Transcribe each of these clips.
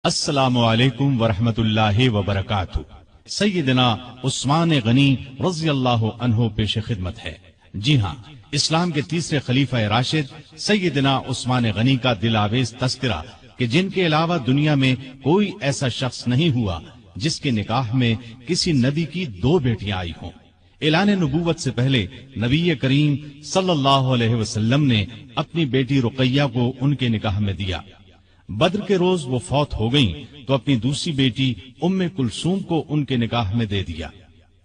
السلام علیکم ورحمۃ اللہ وبرکاتہ۔ سیدنا عثمان غنی رضی اللہ عنہ پیش خدمت ہے۔ جی ہاں، اسلام کے تیسرے خلیفہ راشد سیدنا عثمان غنی کا دل آویز تذکرہ کہ جن کے علاوہ دنیا میں کوئی ایسا شخص نہیں ہوا جس کے نکاح میں کسی نبی کی 2 بیٹیاں آئی ہوں۔ اعلان نبوت سے پہلے نبی کریم صلی اللہ علیہ وسلم نے اپنی بیٹی رقیہ کو ان کے نکاح میں دیا۔ بدر کے روز وہ فوت ہو گئیں تو اپنی دوسری بیٹی ام کلثوم کو ان کے نکاح میں دے دیا۔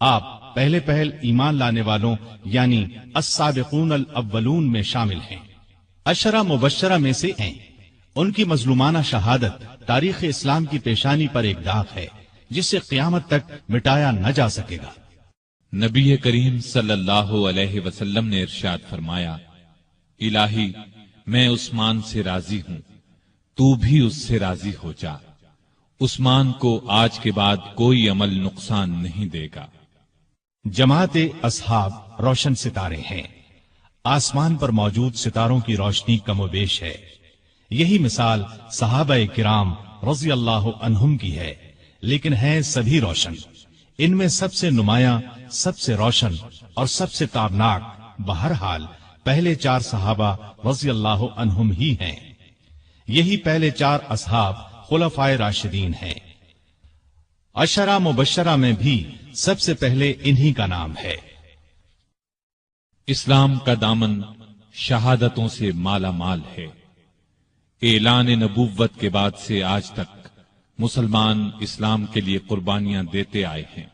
آپ پہلے پہل ایمان لانے والوں یعنی السابقون الاولون میں شامل ہیں، عشرہ مبشرہ میں سے ہیں۔ ان کی مظلومانہ شہادت تاریخ اسلام کی پیشانی پر ایک داغ ہے جسے قیامت تک مٹایا نہ جا سکے گا۔ نبی کریم صلی اللہ علیہ وسلم نے ارشاد فرمایا، الہی میں عثمان سے راضی ہوں، تو بھی اس سے راضی ہو جا۔ عثمان کو آج کے بعد کوئی عمل نقصان نہیں دے گا۔ جماعت اصحاب روشن ستارے ہیں، آسمان پر موجود ستاروں کی روشنی کم و بیش ہے۔ یہی مثال صحابہ کرام رضی اللہ عنہم کی ہے، لیکن ہیں سبھی روشن۔ ان میں سب سے نمایاں، سب سے روشن اور سب سے تابناک بہرحال پہلے 4 صحابہ رضی اللہ عنہم ہی ہیں۔ یہی پہلے 4 اصحاب خلفائے راشدین ہیں۔ عشرہ مبشرہ میں بھی سب سے پہلے انہی کا نام ہے۔ اسلام کا دامن شہادتوں سے مالا مال ہے۔ اعلان نبوت کے بعد سے آج تک مسلمان اسلام کے لیے قربانیاں دیتے آئے ہیں۔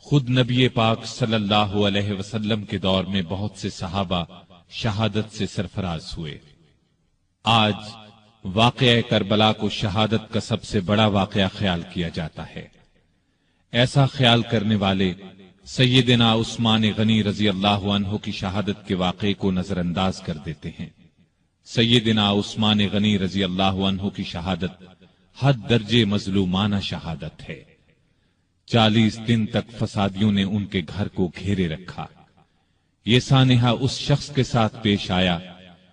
خود نبی پاک صلی اللہ علیہ وسلم کے دور میں بہت سے صحابہ شہادت سے سرفراز ہوئے۔ آج واقعہ کربلا کو شہادت کا سب سے بڑا واقعہ خیال کیا جاتا ہے۔ ایسا خیال کرنے والے سیدنا عثمان غنی رضی اللہ عنہ کی شہادت کے واقعے کو نظر انداز کر دیتے ہیں۔ سیدنا عثمان غنی رضی اللہ عنہ کی شہادت حد درجے مظلومانہ شہادت ہے۔ 40 دن تک فسادیوں نے ان کے گھر کو گھیرے رکھا۔ یہ سانحہ اس شخص کے ساتھ پیش آیا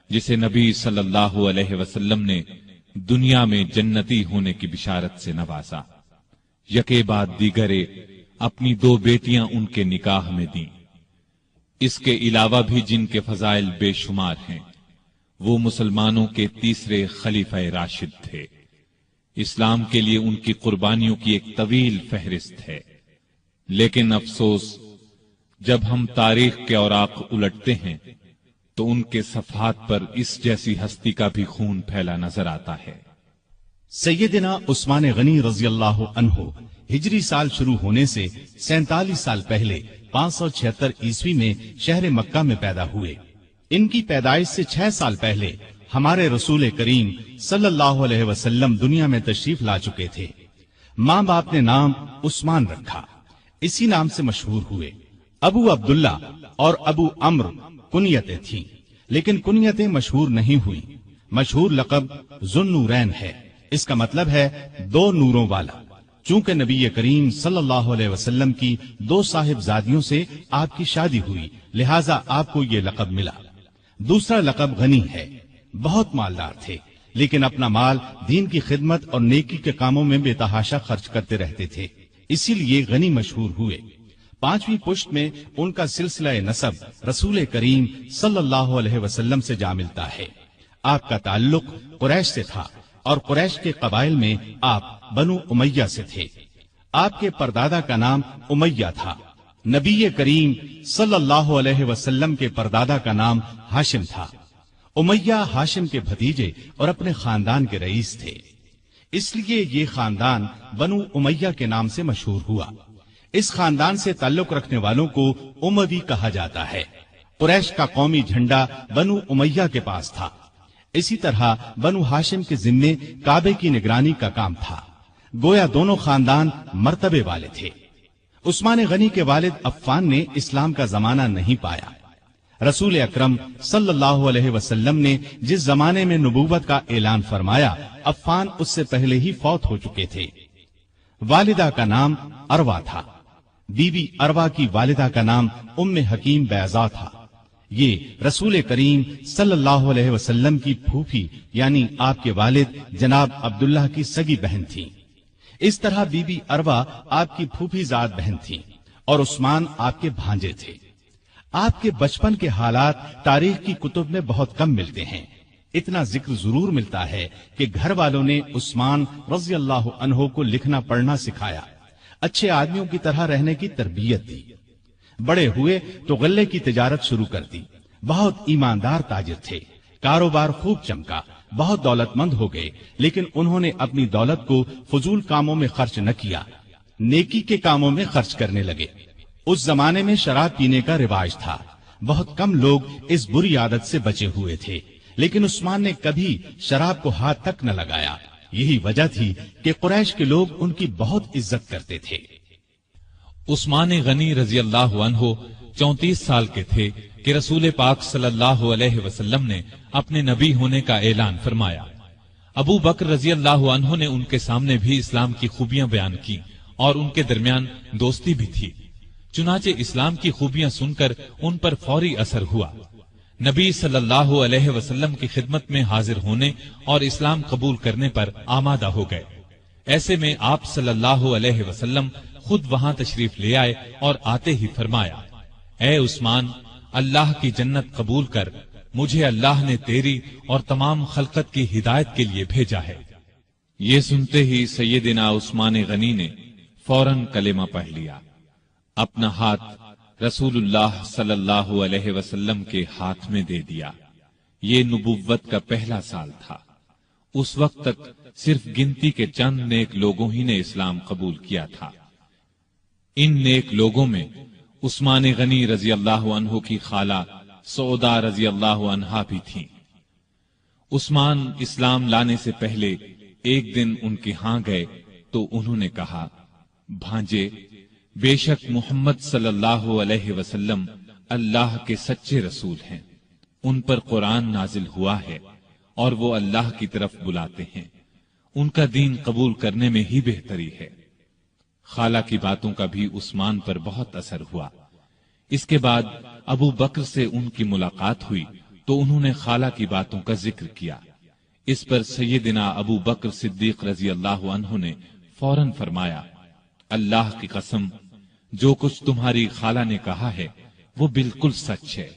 جسے نبی صلی اللہ علیہ وسلم نے دنیا میں جنتی ہونے کی بشارت سے نوازا۔ یکے بعد دیگرے اپنی 2 بیٹیاں ان کے نکاح میں دیں۔ اس کے علاوہ بھی جن کے فضائل بے شمار ہیں، وہ مسلمانوں کے تیسرے خلیفہ راشد تھے۔ اسلام کے لیے ان کی قربانیوں کی ایک طویل فہرست ہے، لیکن افسوس جب ہم تاریخ کے اوراق الٹتے ہیں تو ان کے صفحات پر اس جیسی ہستی کا بھی خون پھیلا نظر آتا ہے۔ سیدنا عثمان غنی رضی اللہ عنہ ہجری سال شروع ہونے سے 47 سال پہلے 576 عیسوی میں شہر مکہ میں پیدا ہوئے۔ ان کی پیدائش سے 6 سال پہلے ہمارے رسول کریم صلی اللہ علیہ وسلم دنیا میں تشریف لا چکے تھے۔ ماں باپ نے نام عثمان رکھا، اسی نام سے مشہور ہوئے۔ ابو عبداللہ اور ابو عمرو کنیتیں تھیں، لیکن کنیتیں مشہور نہیں ہوئی۔ مشہور لقب ذوالنورین ہے، اس کا مطلب ہے 2 نوروں والا۔ چونکہ نبی کریم صلی اللہ علیہ وسلم کی 2 صاحبزادیوں سے آپ کی شادی ہوئی، لہذا آپ کو یہ لقب ملا۔ دوسرا لقب غنی ہے، بہت مالدار تھے، لیکن اپنا مال دین کی خدمت اور نیکی کے کاموں میں بے تحاشا خرچ کرتے رہتے تھے، اسی لیے غنی مشہور ہوئے۔ 5ویں پشت میں ان کا سلسلہ نسب رسول کریم صلی اللہ علیہ وسلم سے جا ملتا ہے۔ آپ کا تعلق قریش سے تھا اور قریش کے قبائل میں آپ بنو امیہ سے تھے۔ آپ کے پردادا کا نام امیہ تھا۔ نبی کریم صلی اللہ علیہ وسلم کے پردادا کا نام ہاشم تھا۔ امیہ ہاشم کے بھتیجے اور اپنے خاندان کے رئیس تھے، اس لیے یہ خاندان بنو امیہ کے نام سے مشہور ہوا۔ اس خاندان سے تعلق رکھنے والوں کو اموی کہا جاتا ہے۔ قریش کا قومی جھنڈا بنو امیہ کے پاس تھا۔ اسی طرح بنو ہاشم کے ذمے کعبے کی نگرانی کا کام تھا۔ گویا دونوں خاندان مرتبے والے تھے۔ عثمان غنی کے والد عفان نے اسلام کا زمانہ نہیں پایا۔ رسول اکرم صلی اللہ علیہ وسلم نے جس زمانے میں نبوت کا اعلان فرمایا، عفان اس سے پہلے ہی فوت ہو چکے تھے۔ والدہ کا نام اروا تھا۔ بی بی اروا کی والدہ کا نام ام حکیم بیضا تھا۔ یہ رسول کریم صلی اللہ علیہ وسلم کی پھوپھی یعنی آپ کے والد جناب عبداللہ کی سگی بہن تھیں۔ اس طرح بی بی اروا آپ کی پھوپھی زاد بہن تھیں اور عثمان آپ کے بھانجے تھے۔ آپ کے بچپن کے حالات تاریخ کی کتب میں بہت کم ملتے ہیں۔ اتنا ذکر ضرور ملتا ہے کہ گھر والوں نے عثمان رضی اللہ عنہ کو لکھنا پڑھنا سکھایا، اچھے آدمیوں کی طرح رہنے کی تربیت دی۔ بڑے ہوئے تو غلے کی تجارت شروع کر دی۔ بہت ایماندار تاجر تھے، کاروبار خوب چمکا، بہت دولت مند ہو گئے، لیکن انہوں نے اپنی دولت کو فضول کاموں میں خرچ نہ کیا، نیکی کے کاموں میں خرچ کرنے لگے۔ اس زمانے میں شراب پینے کا رواج تھا، بہت کم لوگ اس بری عادت سے بچے ہوئے تھے، لیکن عثمان نے کبھی شراب کو ہاتھ تک نہ لگایا۔ یہی وجہ تھی کہ قریش کے لوگ ان کی بہت عزت کرتے تھے۔ عثمان غنی رضی اللہ عنہ 34 سال کے تھے کہ رسول پاک صلی اللہ علیہ وسلم نے اپنے نبی ہونے کا اعلان فرمایا۔ ابو بکر رضی اللہ عنہ نے ان کے سامنے بھی اسلام کی خوبیاں بیان کی اور ان کے درمیان دوستی بھی تھی، چنانچہ اسلام کی خوبیاں سن کر ان پر فوری اثر ہوا۔ نبی صلی اللہ علیہ وسلم کی خدمت میں حاضر ہونے اور اسلام قبول کرنے پر آمادہ ہو گئے۔ ایسے میں آپ صلی اللہ علیہ وسلم خود وہاں تشریف لے آئے اور آتے ہی فرمایا، اے عثمان، اللہ کی جنت قبول کر، مجھے اللہ نے تیری اور تمام خلقت کی ہدایت کے لیے بھیجا ہے۔ یہ سنتے ہی سیدنا عثمان غنی نے فوراً کلمہ پڑھ لیا، اپنا ہاتھ رسول اللہ صلی اللہ علیہ وسلم کے ہاتھ میں دے دیا۔ یہ نبوت کا پہلا سال تھا۔ اس وقت تک صرف گنتی کے چند نیک لوگوں ہی نے اسلام قبول کیا تھا۔ ان نیک لوگوں میں عثمان غنی رضی اللہ عنہ کی خالہ سودا رضی اللہ عنہا بھی تھیں۔ عثمان اسلام لانے سے پہلے ایک دن ان کے ہاں گئے تو انہوں نے کہا، بھانجے، بے شک محمد صلی اللہ علیہ وسلم اللہ کے سچے رسول ہیں، ان پر قرآن نازل ہوا ہے اور وہ اللہ کی طرف بلاتے ہیں، ان کا دین قبول کرنے میں ہی بہتری ہے۔ خالہ کی باتوں کا بھی عثمان پر بہت اثر ہوا۔ اس کے بعد ابو بکر سے ان کی ملاقات ہوئی تو انہوں نے خالہ کی باتوں کا ذکر کیا۔ اس پر سیدنا ابو بکر صدیق رضی اللہ عنہ نے فوراً فرمایا، اللہ کی قسم، جو کچھ تمہاری خالہ نے کہا ہے وہ بالکل سچ ہے۔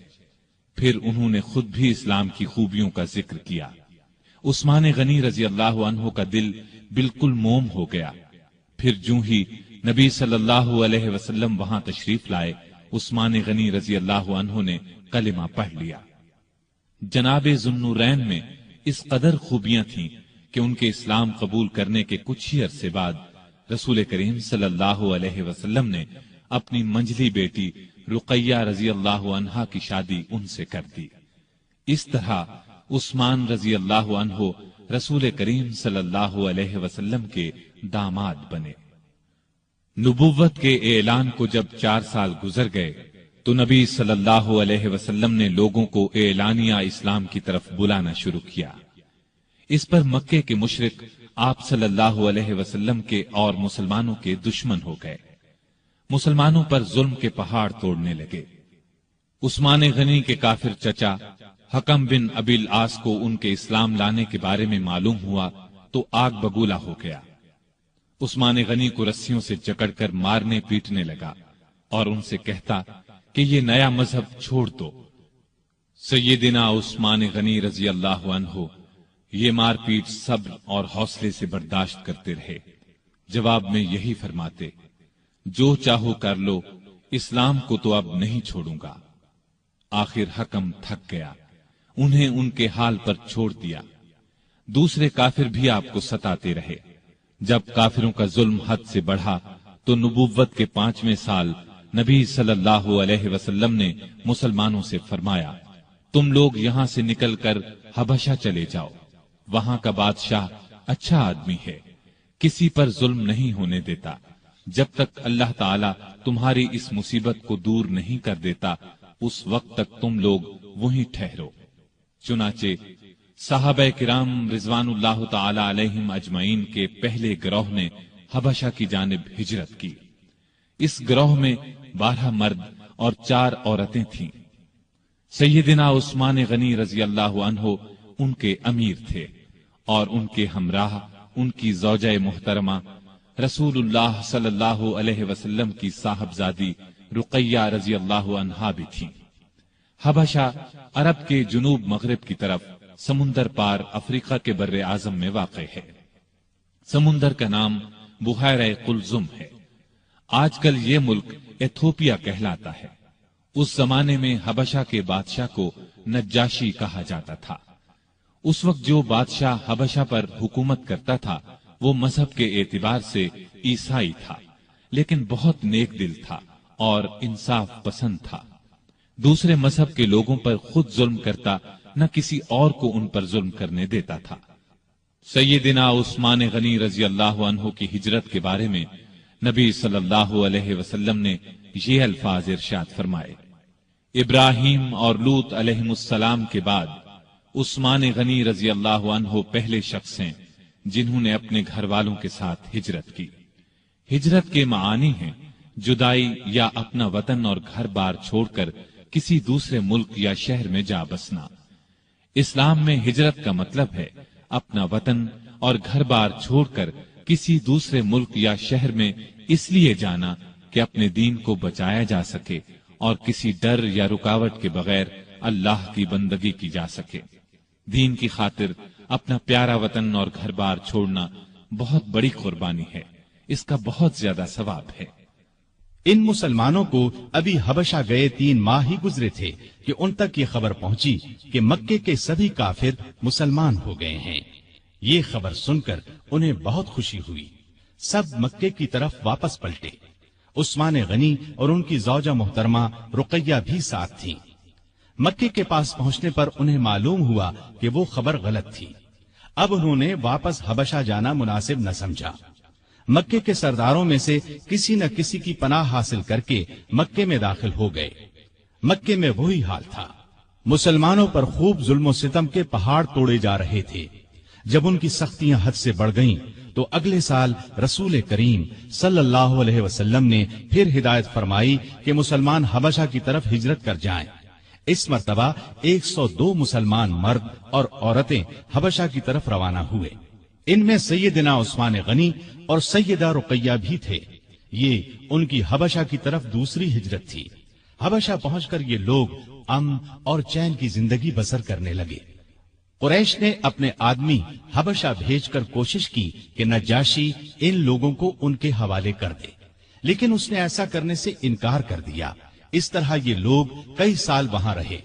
پھر انہوں نے خود بھی اسلام کی خوبیوں کا ذکر کیا۔ عثمان غنی رضی اللہ عنہ کا دل بالکل موم ہو گیا۔ پھر جو ہی نبی صلی اللہ علیہ وسلم وہاں تشریف لائے، عثمان غنی رضی اللہ عنہ نے کلمہ پڑھ لیا۔ جناب ذوالنورین میں اس قدر خوبیاں تھیں کہ ان کے اسلام قبول کرنے کے کچھ ہی عرصے بعد رسول کریم صلی اللہ علیہ وسلم نے اپنی منجلی بیٹی رقیہ رضی اللہ عنہا کی شادی ان سے کر دی۔ اس طرح عثمان رضی اللہ عنہ رسول کریم صلی اللہ علیہ وسلم کے داماد بنے۔ نبوت کے اعلان کو جب 4 سال گزر گئے تو نبی صلی اللہ علیہ وسلم نے لوگوں کو اعلانیہ اسلام کی طرف بلانا شروع کیا۔ اس پر مکے کے مشرک آپ صلی اللہ علیہ وسلم کے اور مسلمانوں کے دشمن ہو گئے، مسلمانوں پر ظلم کے پہاڑ توڑنے لگے۔ عثمان غنی کے کافر چچا حکم بن ابی العاص کو ان کے اسلام لانے کے بارے میں معلوم ہوا تو آگ بگولا ہو گیا۔ عثمان غنی کو رسیوں سے جکڑ کر مارنے پیٹنے لگا اور ان سے کہتا کہ یہ نیا مذہب چھوڑ دو۔ سیدنا عثمان غنی رضی اللہ عنہ یہ مار پیٹ صبر اور حوصلے سے برداشت کرتے رہے، جواب میں یہی فرماتے، جو چاہو کر لو، اسلام کو تو اب نہیں چھوڑوں گا۔ آخر حکم تھک گیا، انہیں ان کے حال پر چھوڑ دیا۔ دوسرے کافر بھی آپ کو ستاتے رہے۔ جب کافروں کا ظلم حد سے بڑھا تو نبوت کے 5ویں سال نبی صلی اللہ علیہ وسلم نے مسلمانوں سے فرمایا، تم لوگ یہاں سے نکل کر حبشہ چلے جاؤ، وہاں کا بادشاہ اچھا آدمی ہے، کسی پر ظلم نہیں ہونے دیتا، جب تک اللہ تعالی تمہاری اس مصیبت کو دور نہیں کر دیتا اس وقت تک تم لوگ وہیں ٹھہرو۔ چنانچہ صحابہ کرام رضوان اللہ تعالی علیہم اجمعین کے پہلے گروہ نے حبشہ کی جانب ہجرت کی۔ اس گروہ میں 12 مرد اور 4 عورتیں تھیں۔ سیدنا عثمان غنی رضی اللہ عنہ ان کے امیر تھے اور ان کے ہمراہ ان کی زوجہ محترمہ رسول اللہ صلی اللہ علیہ وسلم کی صاحبزادی رقیہ رضی اللہ عنہا بھی تھیں۔ حبشہ عرب کے جنوب مغرب کی طرف سمندر پار افریقہ کے بر اعظم میں واقع ہے۔ سمندر کا نام بحیرہ قلزم ہے۔ آج کل یہ ملک ایتھوپیا کہلاتا ہے۔ اس زمانے میں حبشہ کے بادشاہ کو نجاشی کہا جاتا تھا۔ اس وقت جو بادشاہ حبشہ پر حکومت کرتا تھا وہ مذہب کے اعتبار سے عیسائی تھا، لیکن بہت نیک دل تھا اور انصاف پسند تھا۔ دوسرے مذہب کے لوگوں پر خود ظلم کرتا، نہ کسی اور کو ان پر ظلم کرنے دیتا تھا۔ سیدنا عثمان غنی رضی اللہ عنہ کی ہجرت کے بارے میں نبی صلی اللہ علیہ وسلم نے یہ الفاظ ارشاد فرمائے: ابراہیم اور لوط علیہ السلام کے بعد عثمان غنی رضی اللہ عنہ پہلے شخص ہیں جنہوں نے اپنے گھر والوں کے ساتھ ہجرت کی۔ ہجرت کے معانی ہیں جدائی یا اپنا وطن اور گھر بار چھوڑ کر کسی دوسرے ملک یا شہر میں جا بسنا۔ اسلام میں ہجرت کا مطلب ہے اپنا وطن اور گھر بار چھوڑ کر کسی دوسرے ملک یا شہر میں اس لیے جانا کہ اپنے دین کو بچایا جا سکے اور کسی ڈر یا رکاوٹ کے بغیر اللہ کی بندگی کی جا سکے۔ دین کی خاطر اپنا پیارا وطن اور گھر بار چھوڑنا بہت بڑی قربانی ہے، اس کا بہت زیادہ ثواب ہے۔ ان مسلمانوں کو ابھی حبشہ گئے 3 ماہ ہی گزرے تھے کہ ان تک یہ خبر پہنچی کہ مکے کے سبھی کافر مسلمان ہو گئے ہیں۔ یہ خبر سن کر انہیں بہت خوشی ہوئی۔ سب مکے کی طرف واپس پلٹے۔ عثمان غنی اور ان کی زوجہ محترمہ رقیہ بھی ساتھ تھیں۔ مکے کے پاس پہنچنے پر انہیں معلوم ہوا کہ وہ خبر غلط تھی۔ اب انہوں نے واپس حبشہ جانا مناسب نہ سمجھا۔ مکے کے سرداروں میں سے کسی نہ کسی کی پناہ حاصل کر کے مکے میں داخل ہو گئے۔ مکے میں وہی حال تھا۔ مسلمانوں پر خوب ظلم و ستم کے پہاڑ توڑے جا رہے تھے۔ جب ان کی سختیاں حد سے بڑھ گئیں تو اگلے سال رسول کریم صلی اللہ علیہ وسلم نے پھر ہدایت فرمائی کہ مسلمان حبشہ کی طرف ہجرت کر جائیں۔ اس مرتبہ 102 مسلمان مرد اور عورتیں حبشہ کی طرف روانہ ہوئے۔ ان میں سیدنا عثمان غنی اور سیدہ رقیہ بھی تھے۔ یہ ان کی حبشہ کی طرف دوسری ہجرت تھی۔ حبشہ پہنچ کر یہ لوگ امن اور چین کی زندگی بسر کرنے لگے۔ قریش نے اپنے آدمی حبشہ بھیج کر کوشش کی کہ نجاشی ان لوگوں کو ان کے حوالے کر دے، لیکن اس نے ایسا کرنے سے انکار کر دیا۔ اس طرح یہ لوگ کئی سال وہاں رہے۔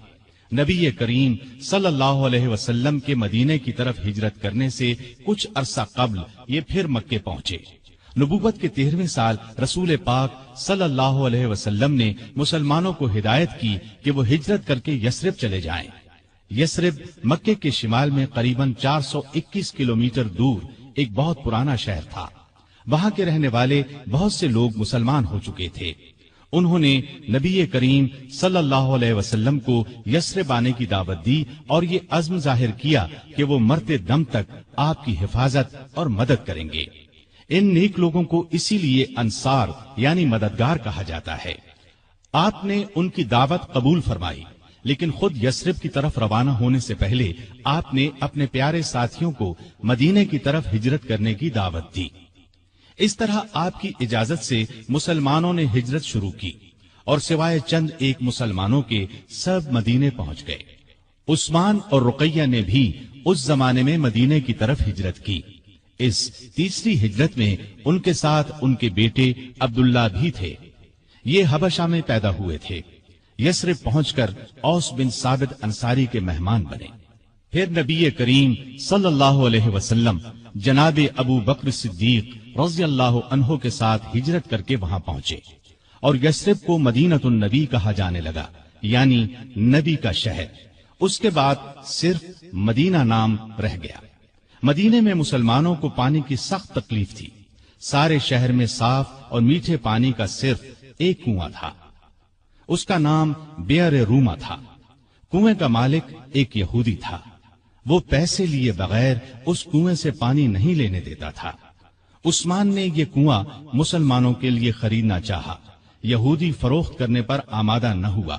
نبی کریم صلی اللہ علیہ وسلم کے مدینے کی طرف ہجرت کرنے سے کچھ عرصہ قبل یہ پھر مکے پہنچے۔ نبوت کے 13ویں سال رسول پاک صلی اللہ علیہ وسلم نے مسلمانوں کو ہدایت کی کہ وہ ہجرت کر کے یثرب چلے جائیں۔ یثرب مکے کے شمال میں قریباً 421 کلومیٹر دور ایک بہت پرانا شہر تھا۔ وہاں کے رہنے والے بہت سے لوگ مسلمان ہو چکے تھے۔ انہوں نے نبی کریم صلی اللہ علیہ وسلم کو یثرب آنے کی دعوت دی اور یہ عزم ظاہر کیا کہ وہ مرتے دم تک آپ کی حفاظت اور مدد کریں گے۔ ان نیک لوگوں کو اسی لیے انصار یعنی مددگار کہا جاتا ہے۔ آپ نے ان کی دعوت قبول فرمائی، لیکن خود یثرب کی طرف روانہ ہونے سے پہلے آپ نے اپنے پیارے ساتھیوں کو مدینے کی طرف ہجرت کرنے کی دعوت دی۔ اس طرح آپ کی اجازت سے مسلمانوں نے ہجرت شروع کی اور سوائے چند ایک مسلمانوں کے سب مدینے پہنچ گئے۔ عثمان اور رقیہ نے بھی اس زمانے میں مدینے کی طرف ہجرت کی۔ اس تیسری ہجرت میں ان کے ساتھ ان کے بیٹے عبداللہ بھی تھے۔ یہ حبشہ میں پیدا ہوئے تھے۔ یثرب پہنچ کر اوس بن ثابت انصاری کے مہمان بنے۔ پھر نبی کریم صلی اللہ علیہ وسلم جناب ابو بکر صدیق رضی اللہ عنہ کے ساتھ ہجرت کر کے وہاں پہنچے اور یثرب کو مدینۃ النبی کہا جانے لگا، یعنی نبی کا شہر۔ اس کے بعد صرف مدینہ نام رہ گیا۔ مدینے میں مسلمانوں کو پانی کی سخت تکلیف تھی۔ سارے شہر میں صاف اور میٹھے پانی کا صرف ایک کنواں تھا۔ اس کا نام بئر روما تھا۔ کنویں کا مالک ایک یہودی تھا۔ وہ پیسے لیے بغیر اس کنویں سے پانی نہیں لینے دیتا تھا۔ عثمان نے یہ کنواں مسلمانوں کے لیے خریدنا چاہا۔ یہودی فروخت کرنے پر آمادہ نہ ہوا۔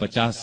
50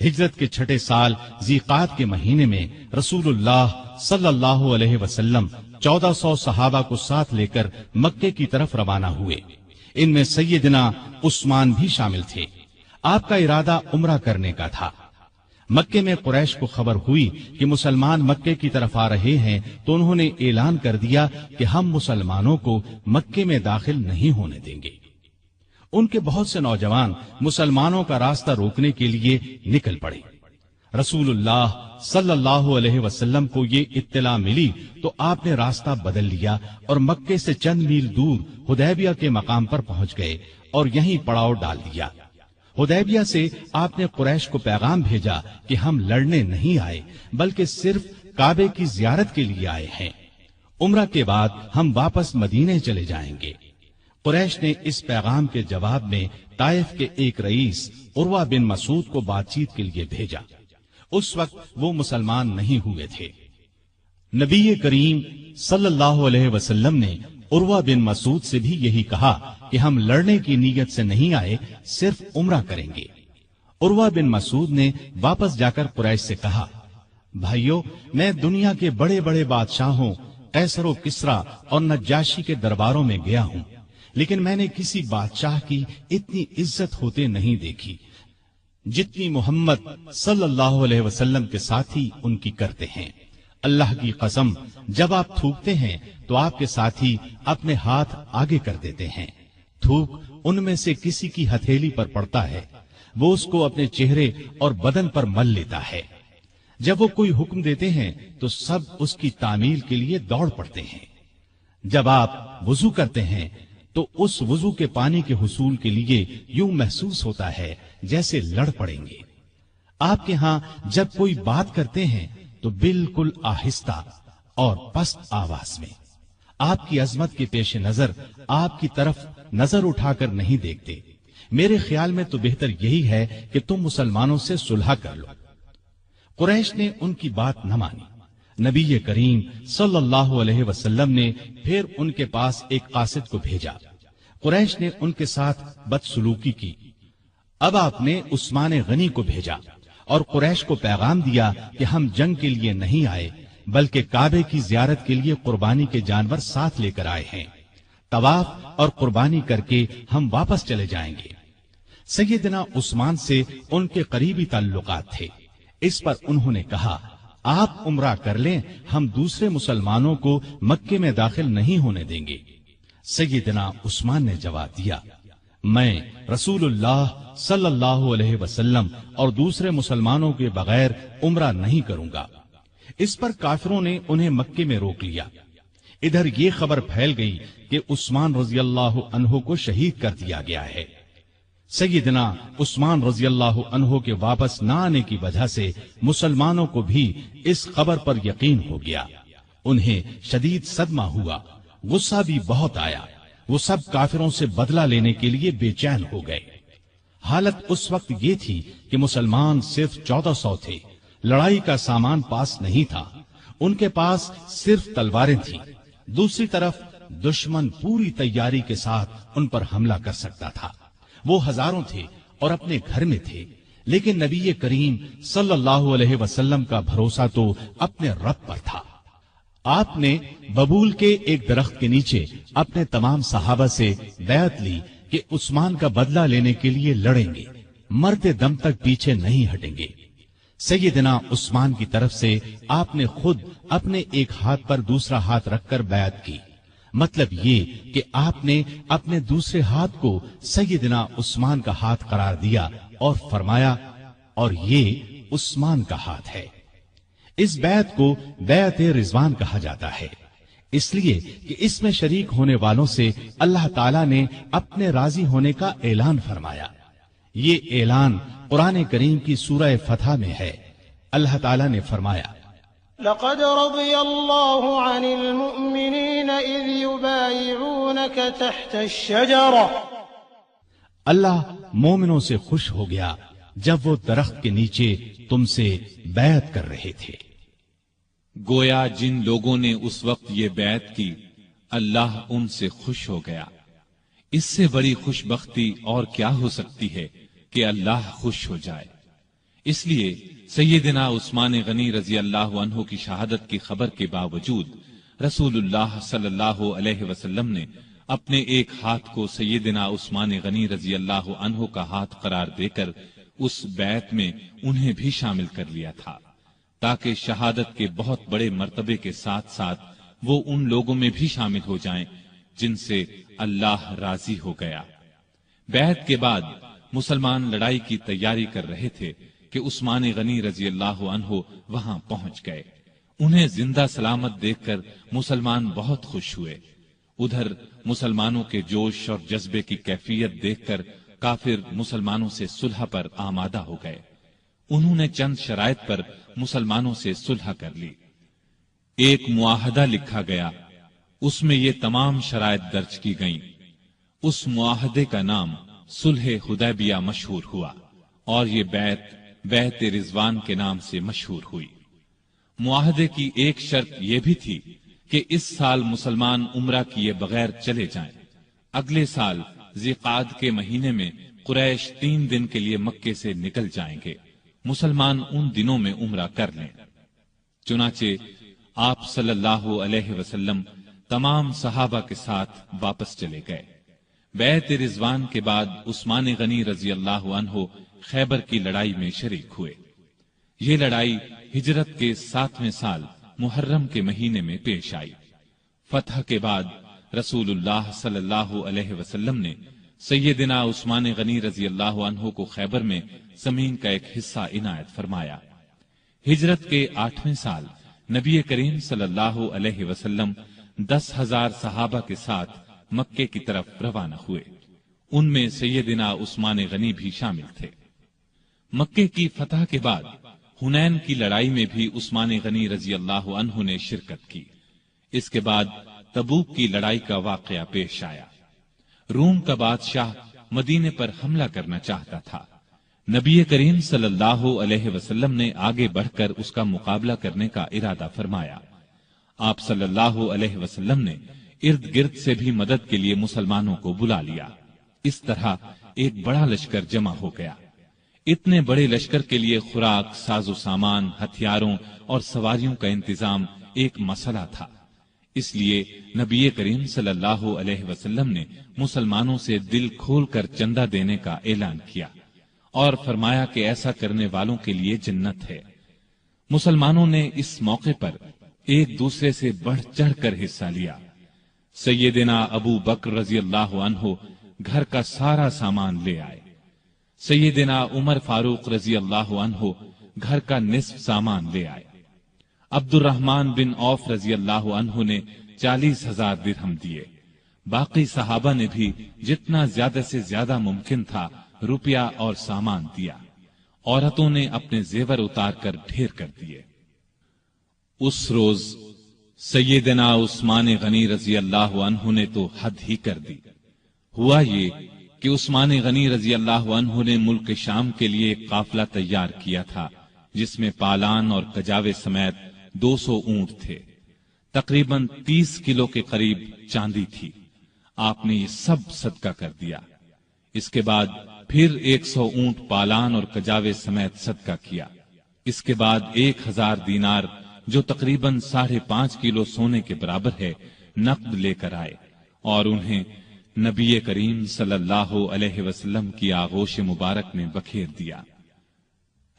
ہجرت کے چھٹے سال ذیقعد کے مہینے میں رسول اللہ صلی اللہ علیہ وسلم 1400 صحابہ کو ساتھ لے کر مکے کی طرف روانہ ہوئے۔ ان میں سیدنا عثمان بھی شامل تھے۔ آپ کا ارادہ عمرہ کرنے کا تھا۔ مکے میں قریش کو خبر ہوئی کہ مسلمان مکے کی طرف آ رہے ہیں تو انہوں نے اعلان کر دیا کہ ہم مسلمانوں کو مکے میں داخل نہیں ہونے دیں گے۔ ان کے بہت سے نوجوان مسلمانوں کا راستہ روکنے کے لیے نکل پڑے۔ رسول اللہ صلی اللہ علیہ وسلم کو یہ اطلاع ملی تو آپ نے راستہ بدل لیا اور مکے سے چند میل دور حدیبیہ کے مقام پر پہنچ گئے اور یہیں پڑاؤ ڈال دیا۔ حدیبیہ سے آپ نے قریش کو پیغام بھیجا کہ ہم لڑنے نہیں آئے بلکہ صرف کعبے کی زیارت کے لیے آئے ہیں۔ عمرہ کے بعد ہم واپس مدینے چلے جائیں گے۔ قریش نے اس پیغام کے جواب میں طائف کے ایک رئیس عروہ بن مسعود کو بات چیت کے لیے بھیجا۔ اس وقت وہ مسلمان نہیں ہوئے تھے۔ نبی کریم صلی اللہ علیہ وسلم نے عروہ بن مسعود سے بھی یہی کہا کہ ہم لڑنے کی نیت سے نہیں آئے، صرف عمرہ کریں گے۔ عروہ بن مسعود نے واپس جا کر قریش سے کہا، بھائیو، میں دنیا کے بڑے بڑے بادشاہوں قیصر و کسریٰ اور نجاشی کے درباروں میں گیا ہوں، لیکن میں نے کسی بادشاہ کی اتنی عزت ہوتے نہیں دیکھی جتنی محمد صلی اللہ علیہ وسلم کے ساتھی ان کی کرتے ہیں۔ اللہ کی قسم، جب آپ تھوکتے ہیں تو آپ کے ساتھی اپنے ہاتھ آگے کر دیتے ہیں۔ تھوک ان میں سے کسی کی ہتھیلی پر پڑتا ہے، وہ اس کو اپنے چہرے اور بدن پر مل لیتا ہے۔ جب وہ کوئی حکم دیتے ہیں تو سب اس کی تعمیل کے لیے دوڑ پڑتے ہیں۔ جب آپ وضو کرتے ہیں تو اس وضو کے پانی کے حصول کے لیے یوں محسوس ہوتا ہے جیسے لڑ پڑیں گے۔ آپ کے ہاں جب کوئی بات کرتے ہیں تو بالکل آہستہ اور پست آواز میں۔ آپ کی عظمت کے پیش نظر آپ کی طرف نظر اٹھا کر نہیں دیکھتے۔ میرے خیال میں تو بہتر یہی ہے کہ تم مسلمانوں سے صلح کر لو۔ قریش نے ان کی بات نہ مانی۔ نبی کریم صلی اللہ علیہ وسلم نے پھر ان کے پاس ایک قاصد کو بھیجا۔ قریش نے ان کے ساتھ بدسلوکی کی۔ اب آپ نے عثمان غنی کو بھیجا اور قریش کو پیغام دیا کہ ہم جنگ کے لیے نہیں آئے بلکہ کعبے کی زیارت کے لیے قربانی کے جانور ساتھ لے کر آئے ہیں۔ طواف اور قربانی کر کے ہم واپس چلے جائیں گے۔ سیدنا عثمان سے ان کے قریبی تعلقات تھے۔ اس پر انہوں نے کہا، آپ عمرہ کر لیں، ہم دوسرے مسلمانوں کو مکے میں داخل نہیں ہونے دیں گے۔ سیدنا عثمان نے جواب دیا، میں رسول اللہ صلی اللہ علیہ وسلم اور دوسرے مسلمانوں کے بغیر عمرہ نہیں کروں گا۔ اس پر کافروں نے انہیں مکے میں روک لیا۔ ادھر یہ خبر پھیل گئی کہ عثمان رضی اللہ عنہ کو شہید کر دیا گیا ہے۔ سیدنا عثمان رضی اللہ عنہ کے واپس نہ آنے کی وجہ سے مسلمانوں کو بھی اس خبر پر یقین ہو گیا۔ انہیں شدید صدمہ ہوا، غصہ بھی بہت آیا۔ وہ سب کافروں سے بدلہ لینے کے لیے بے چین ہو گئے۔ حالت اس وقت یہ تھی کہ مسلمان صرف 1400 تھے، لڑائی کا سامان پاس نہیں تھا، ان کے پاس صرف تلواریں تھیں۔ دوسری طرف دشمن پوری تیاری کے ساتھ ان پر حملہ کر سکتا تھا۔ وہ ہزاروں تھے اور اپنے گھر میں تھے، لیکن نبی کریم صلی اللہ علیہ وسلم کا بھروسہ تو اپنے رب پر تھا۔ آپ نے ببول کے ایک درخت کے نیچے اپنے تمام صحابہ سے بیعت لی کہ عثمان کا بدلہ لینے کے لیے لڑیں گے، مرتے دم تک پیچھے نہیں ہٹیں گے۔ سیدنا عثمان کی طرف سے آپ نے خود اپنے ایک ہاتھ پر دوسرا ہاتھ رکھ کر بیعت کی۔ مطلب یہ کہ آپ نے اپنے دوسرے ہاتھ کو سیدنا عثمان کا ہاتھ قرار دیا اور فرمایا، اور یہ عثمان کا ہاتھ ہے۔ اس بیعت کو بیعت رضوان کہا جاتا ہے، اس لیے کہ اس میں شریک ہونے والوں سے اللہ تعالیٰ نے اپنے راضی ہونے کا اعلان فرمایا۔ یہ اعلان قرآن کریم کی سورہ فتح میں ہے۔ اللہ تعالیٰ نے فرمایا، لقد رضي الله عن المؤمنين إذ يبايعونك تحت الشجرة۔ اللہ مومنوں سے خوش ہو گیا جب وہ درخت کے نیچے تم سے بیعت کر رہے تھے۔ گویا جن لوگوں نے اس وقت یہ بیعت کی، اللہ ان سے خوش ہو گیا۔ اس سے بڑی خوش بختی اور کیا ہو سکتی ہے کہ اللہ خوش ہو جائے۔ اس لیے سیدنا عثمان غنی رضی اللہ عنہ کی شہادت کی خبر کے باوجود رسول اللہ صلی اللہ علیہ وسلم نے اپنے ایک ہاتھ کو سیدنا عثمان غنی رضی اللہ عنہ کا ہاتھ قرار دے کر اس بیعت میں انہیں بھی شامل کر لیا تھا، تاکہ شہادت کے بہت بڑے مرتبے کے ساتھ ساتھ وہ ان لوگوں میں بھی شامل ہو جائیں جن سے اللہ راضی ہو گیا۔ بیعت کے بعد مسلمان لڑائی کی تیاری کر رہے تھے کہ عثمان غنی رضی اللہ عنہ وہاں پہنچ گئے۔ انہیں زندہ سلامت دیکھ کر مسلمان بہت خوش ہوئے۔ ادھر مسلمانوں کے جوش اور جذبے کی کیفیت دیکھ کر کافر مسلمانوں سے صلح پر آمادہ ہو گئے۔ انہوں نے چند شرائط پر مسلمانوں سے صلح کر لی۔ ایک معاہدہ لکھا گیا، اس میں یہ تمام شرائط درج کی گئیں۔ اس معاہدے کا نام صلح حدیبیہ مشہور ہوا اور یہ بیعت رضوان کے نام سے مشہور ہوئی۔ معاہدے کی ایک شرط یہ بھی تھی کہ اس سال مسلمان عمرہ کیے بغیر چلے جائیں۔ اگلے سال ذی-قعدہ کے مہینے میں قریش 3 دن کے لیے مکے سے نکل جائیں گے، مسلمان ان دنوں میں عمرہ کر لیں۔ چنانچہ آپ صلی اللہ علیہ وسلم تمام صحابہ کے ساتھ واپس چلے گئے۔ بیعت رضوان کے بعد عثمان غنی رضی اللہ عنہ خیبر کی لڑائی میں شریک ہوئے۔ یہ لڑائی ہجرت کے 7ویں سال محرم کے مہینے میں پیش آئی۔ فتح کے بعد رسول اللہ صلی اللہ علیہ وسلم نے سیدنا عثمان غنی رضی اللہ عنہ کو خیبر میں زمین کا ایک حصہ عنایت فرمایا۔ ہجرت کے 8ویں سال نبی کریم صلی اللہ علیہ وسلم 10,000 صحابہ کے ساتھ مکے کی طرف روانہ ہوئے۔ ان میں سیدنا عثمان غنی بھی شامل تھے۔ مکے کی فتح کے بعد حنین کی لڑائی میں بھی عثمان غنی رضی اللہ عنہ نے شرکت کی۔ اس کے بعد تبوک کی لڑائی کا واقعہ پیش آیا۔ روم کا بادشاہ مدینے پر حملہ کرنا چاہتا تھا۔ نبی کریم صلی اللہ علیہ وسلم نے آگے بڑھ کر اس کا مقابلہ کرنے کا ارادہ فرمایا۔ آپ صلی اللہ علیہ وسلم نے ارد گرد سے بھی مدد کے لیے مسلمانوں کو بلا لیا۔ اس طرح ایک بڑا لشکر جمع ہو گیا۔ اتنے بڑے لشکر کے لیے خوراک، ساز و سامان، ہتھیاروں اور سواریوں کا انتظام ایک مسئلہ تھا۔ اس لیے نبی کریم صلی اللہ علیہ وسلم نے مسلمانوں سے دل کھول کر چندہ دینے کا اعلان کیا اور فرمایا کہ ایسا کرنے والوں کے لیے جنت ہے۔ مسلمانوں نے اس موقع پر ایک دوسرے سے بڑھ چڑھ کر حصہ لیا۔ سیدنا ابو بکر رضی اللہ عنہ گھر کا سارا سامان لے آئے۔ سیدنا عمر فاروق رضی اللہ عنہ گھر کا نصف سامان لے آئے۔ عبد الرحمن بن عوف رضی اللہ عنہ نے 40,000 درہم دیے۔ باقی صحابہ نے بھی جتنا زیادہ سے زیادہ ممکن تھا روپیہ اور سامان دیا۔ عورتوں نے اپنے زیور اتار کر ڈھیر کر دیے۔ اس روز سیدنا عثمان غنی رضی اللہ عنہ نے تو حد ہی کر دی۔ ہوا یہ کہ عثمان غنی رضی اللہ عنہ نے ملک شام کے لیے ایک قافلہ تیار کیا تھا جس میں پالان اور کجاوے سمیت 200 اونٹ تھے۔ تقریباً 30 کلو کے قریب چاندی تھی۔ آپ نے یہ سب صدقہ کر دیا۔ اس کے بعد پھر 100 اونٹ پالان اور کجاوے سمیت صدقہ کیا۔ اس کے بعد 1000 دینار جو تقریباً 5.5 کلو سونے کے برابر ہے نقد لے کر آئے اور انہیں نبی کریم صلی اللہ علیہ وسلم کی آغوش مبارک میں بکھیر دیا۔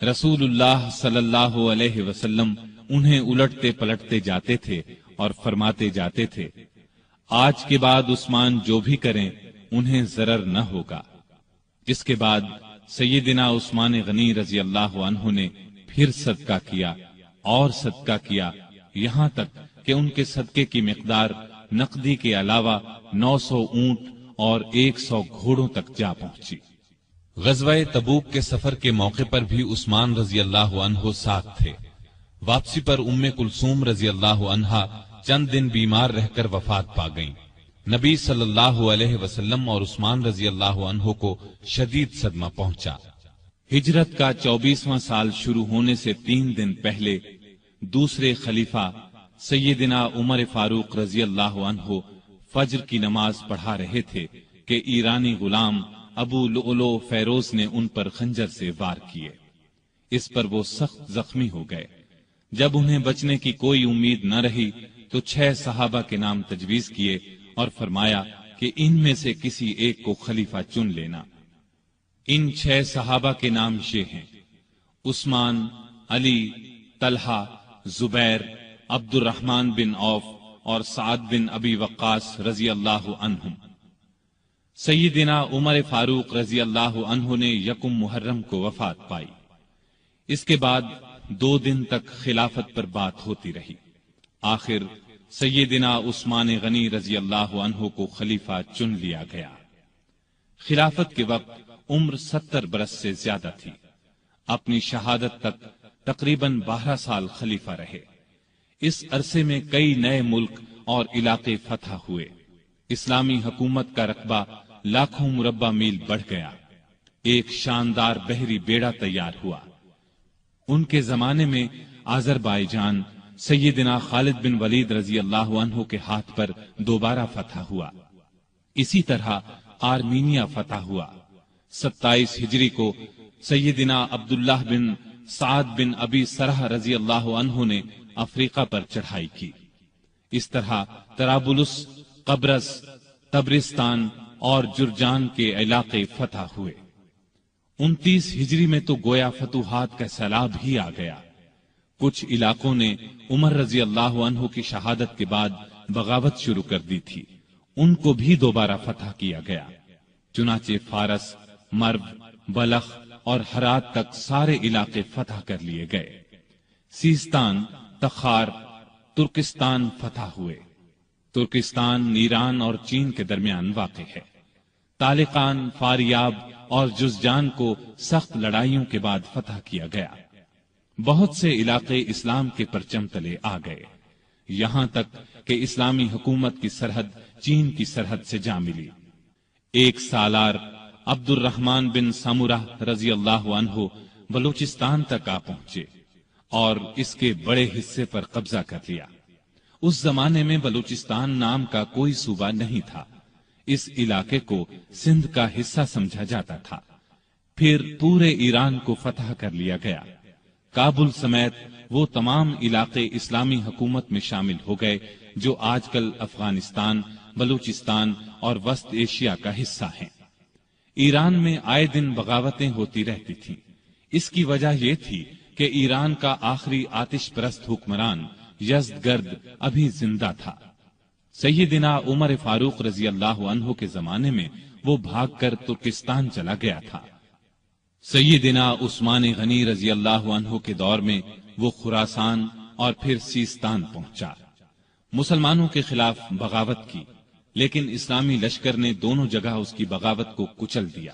رسول اللہ صلی اللہ علیہ وسلم انہیں الٹتے پلٹتے جاتے تھے اور فرماتے جاتے تھے، آج کے بعد عثمان جو بھی کریں انہیں ضرر نہ ہوگا۔ اس کے بعد سیدنا عثمان غنی رضی اللہ عنہ نے پھر صدقہ کیا اور صدقہ کیا، یہاں تک کہ ان کے صدقے کی مقدار نقدی کے علاوہ 900 اونٹ اور 100 گھوڑوں تک جا پہنچی۔ غزوہ تبوک کے سفر کے موقع پر بھی عثمان رضی اللہ عنہ ساتھ تھے۔ واپسی پر ام کلثوم رضی اللہ عنہا چند دن بیمار رہ کر وفات پا گئیں۔ نبی صلی اللہ علیہ وسلم اور عثمان رضی اللہ عنہ کو شدید صدمہ پہنچا۔ ہجرت کا 24واں سال شروع ہونے سے 3 دن پہلے دوسرے خلیفہ سیدنا عمر فاروق رضی اللہ عنہ فجر کی نماز پڑھا رہے تھے کہ ایرانی غلام ابو لؤلؤ فیروز نے ان پر خنجر سے وار کیے۔ اس پر وہ سخت زخمی ہو گئے۔ جب انہیں بچنے کی کوئی امید نہ رہی تو 6 صحابہ کے نام تجویز کیے اور فرمایا کہ ان میں سے کسی ایک کو خلیفہ چن لینا۔ ان 6 صحابہ کے نام یہ ہیں: عثمان، علی، طلحہ، زبیر، عبد الرحمن بن عوف اور سعد بن ابی وقاص رضی اللہ عنہم۔ سیدنا عمر فاروق رضی اللہ عنہ نے 1 محرم کو وفات پائی۔ اس کے بعد 2 دن تک خلافت پر بات ہوتی رہی۔ آخر سیدنا عثمان غنی رضی اللہ عنہ کو خلیفہ چن لیا گیا۔ خلافت کے وقت عمر 70 برس سے زیادہ تھی۔ اپنی شہادت تک تقریباً 12 سال خلیفہ رہے۔ اس عرصے میں کئی نئے ملک اور علاقے فتح ہوئے۔ اسلامی حکومت کا رقبہ لاکھوں مربع میل بڑھ گیا۔ ایک شاندار بحری بیڑا تیار ہوا۔ ان کے زمانے میں آذربائیجان سیدنا خالد بن ولید رضی اللہ عنہ کے ہاتھ پر دوبارہ فتح ہوا۔ اسی طرح آرمینیا فتح ہوا۔ 27 ہجری کو سیدنا عبداللہ بن سعد بن ابی سرح رضی اللہ عنہ نے افریقہ پر چڑھائی کی۔ اس طرح طرابلس، قبرص، تبرستان اور جرجان کے علاقے فتح ہوئے۔ 29 ہجری میں تو گویا فتوحات کا سیلاب ہی آ گیا۔ کچھ علاقوں نے عمر رضی اللہ عنہ کی شہادت کے بعد بغاوت شروع کر دی تھی، ان کو بھی دوبارہ فتح کیا گیا۔ چنانچہ فارس، مرو، بلخ اور ہرات تک سارے علاقے فتح کر لیے گئے۔ سیستان، تخار، ترکستان فتح ہوئے۔ ترکستان ایران اور چین کے درمیان واقع ہے۔ طالقان، فاریاب اور جزجان کو سخت لڑائیوں کے بعد فتح کیا گیا۔ بہت سے علاقے اسلام کے پرچم تلے آ گئے، یہاں تک کہ اسلامی حکومت کی سرحد چین کی سرحد سے جا ملی۔ ایک سالار عبد الرحمن بن سمرہ رضی اللہ عنہ بلوچستان تک آ پہنچے اور اس کے بڑے حصے پر قبضہ کر لیا۔ اس زمانے میں بلوچستان نام کا کوئی صوبہ نہیں تھا۔ اس علاقے کو سندھ کا حصہ سمجھا جاتا تھا۔ پھر پورے ایران کو فتح کر لیا گیا۔ کابل سمیت وہ تمام علاقے اسلامی حکومت میں شامل ہو گئے جو آج کل افغانستان، بلوچستان اور وسط ایشیا کا حصہ ہیں۔ ایران میں آئے دن بغاوتیں ہوتی رہتی تھیں۔ اس کی وجہ یہ تھی کہ ایران کا آخری آتش پرست حکمران یزدگرد ابھی زندہ تھا۔ سیدنا عمر فاروق رضی اللہ عنہ کے زمانے میں وہ بھاگ کر ترکستان چلا گیا تھا۔ سیدنا عثمان غنی رضی اللہ عنہ کے دور میں وہ خراسان اور پھر سیستان پہنچا۔ مسلمانوں کے خلاف بغاوت کی، لیکن اسلامی لشکر نے دونوں جگہ اس کی بغاوت کو کچل دیا۔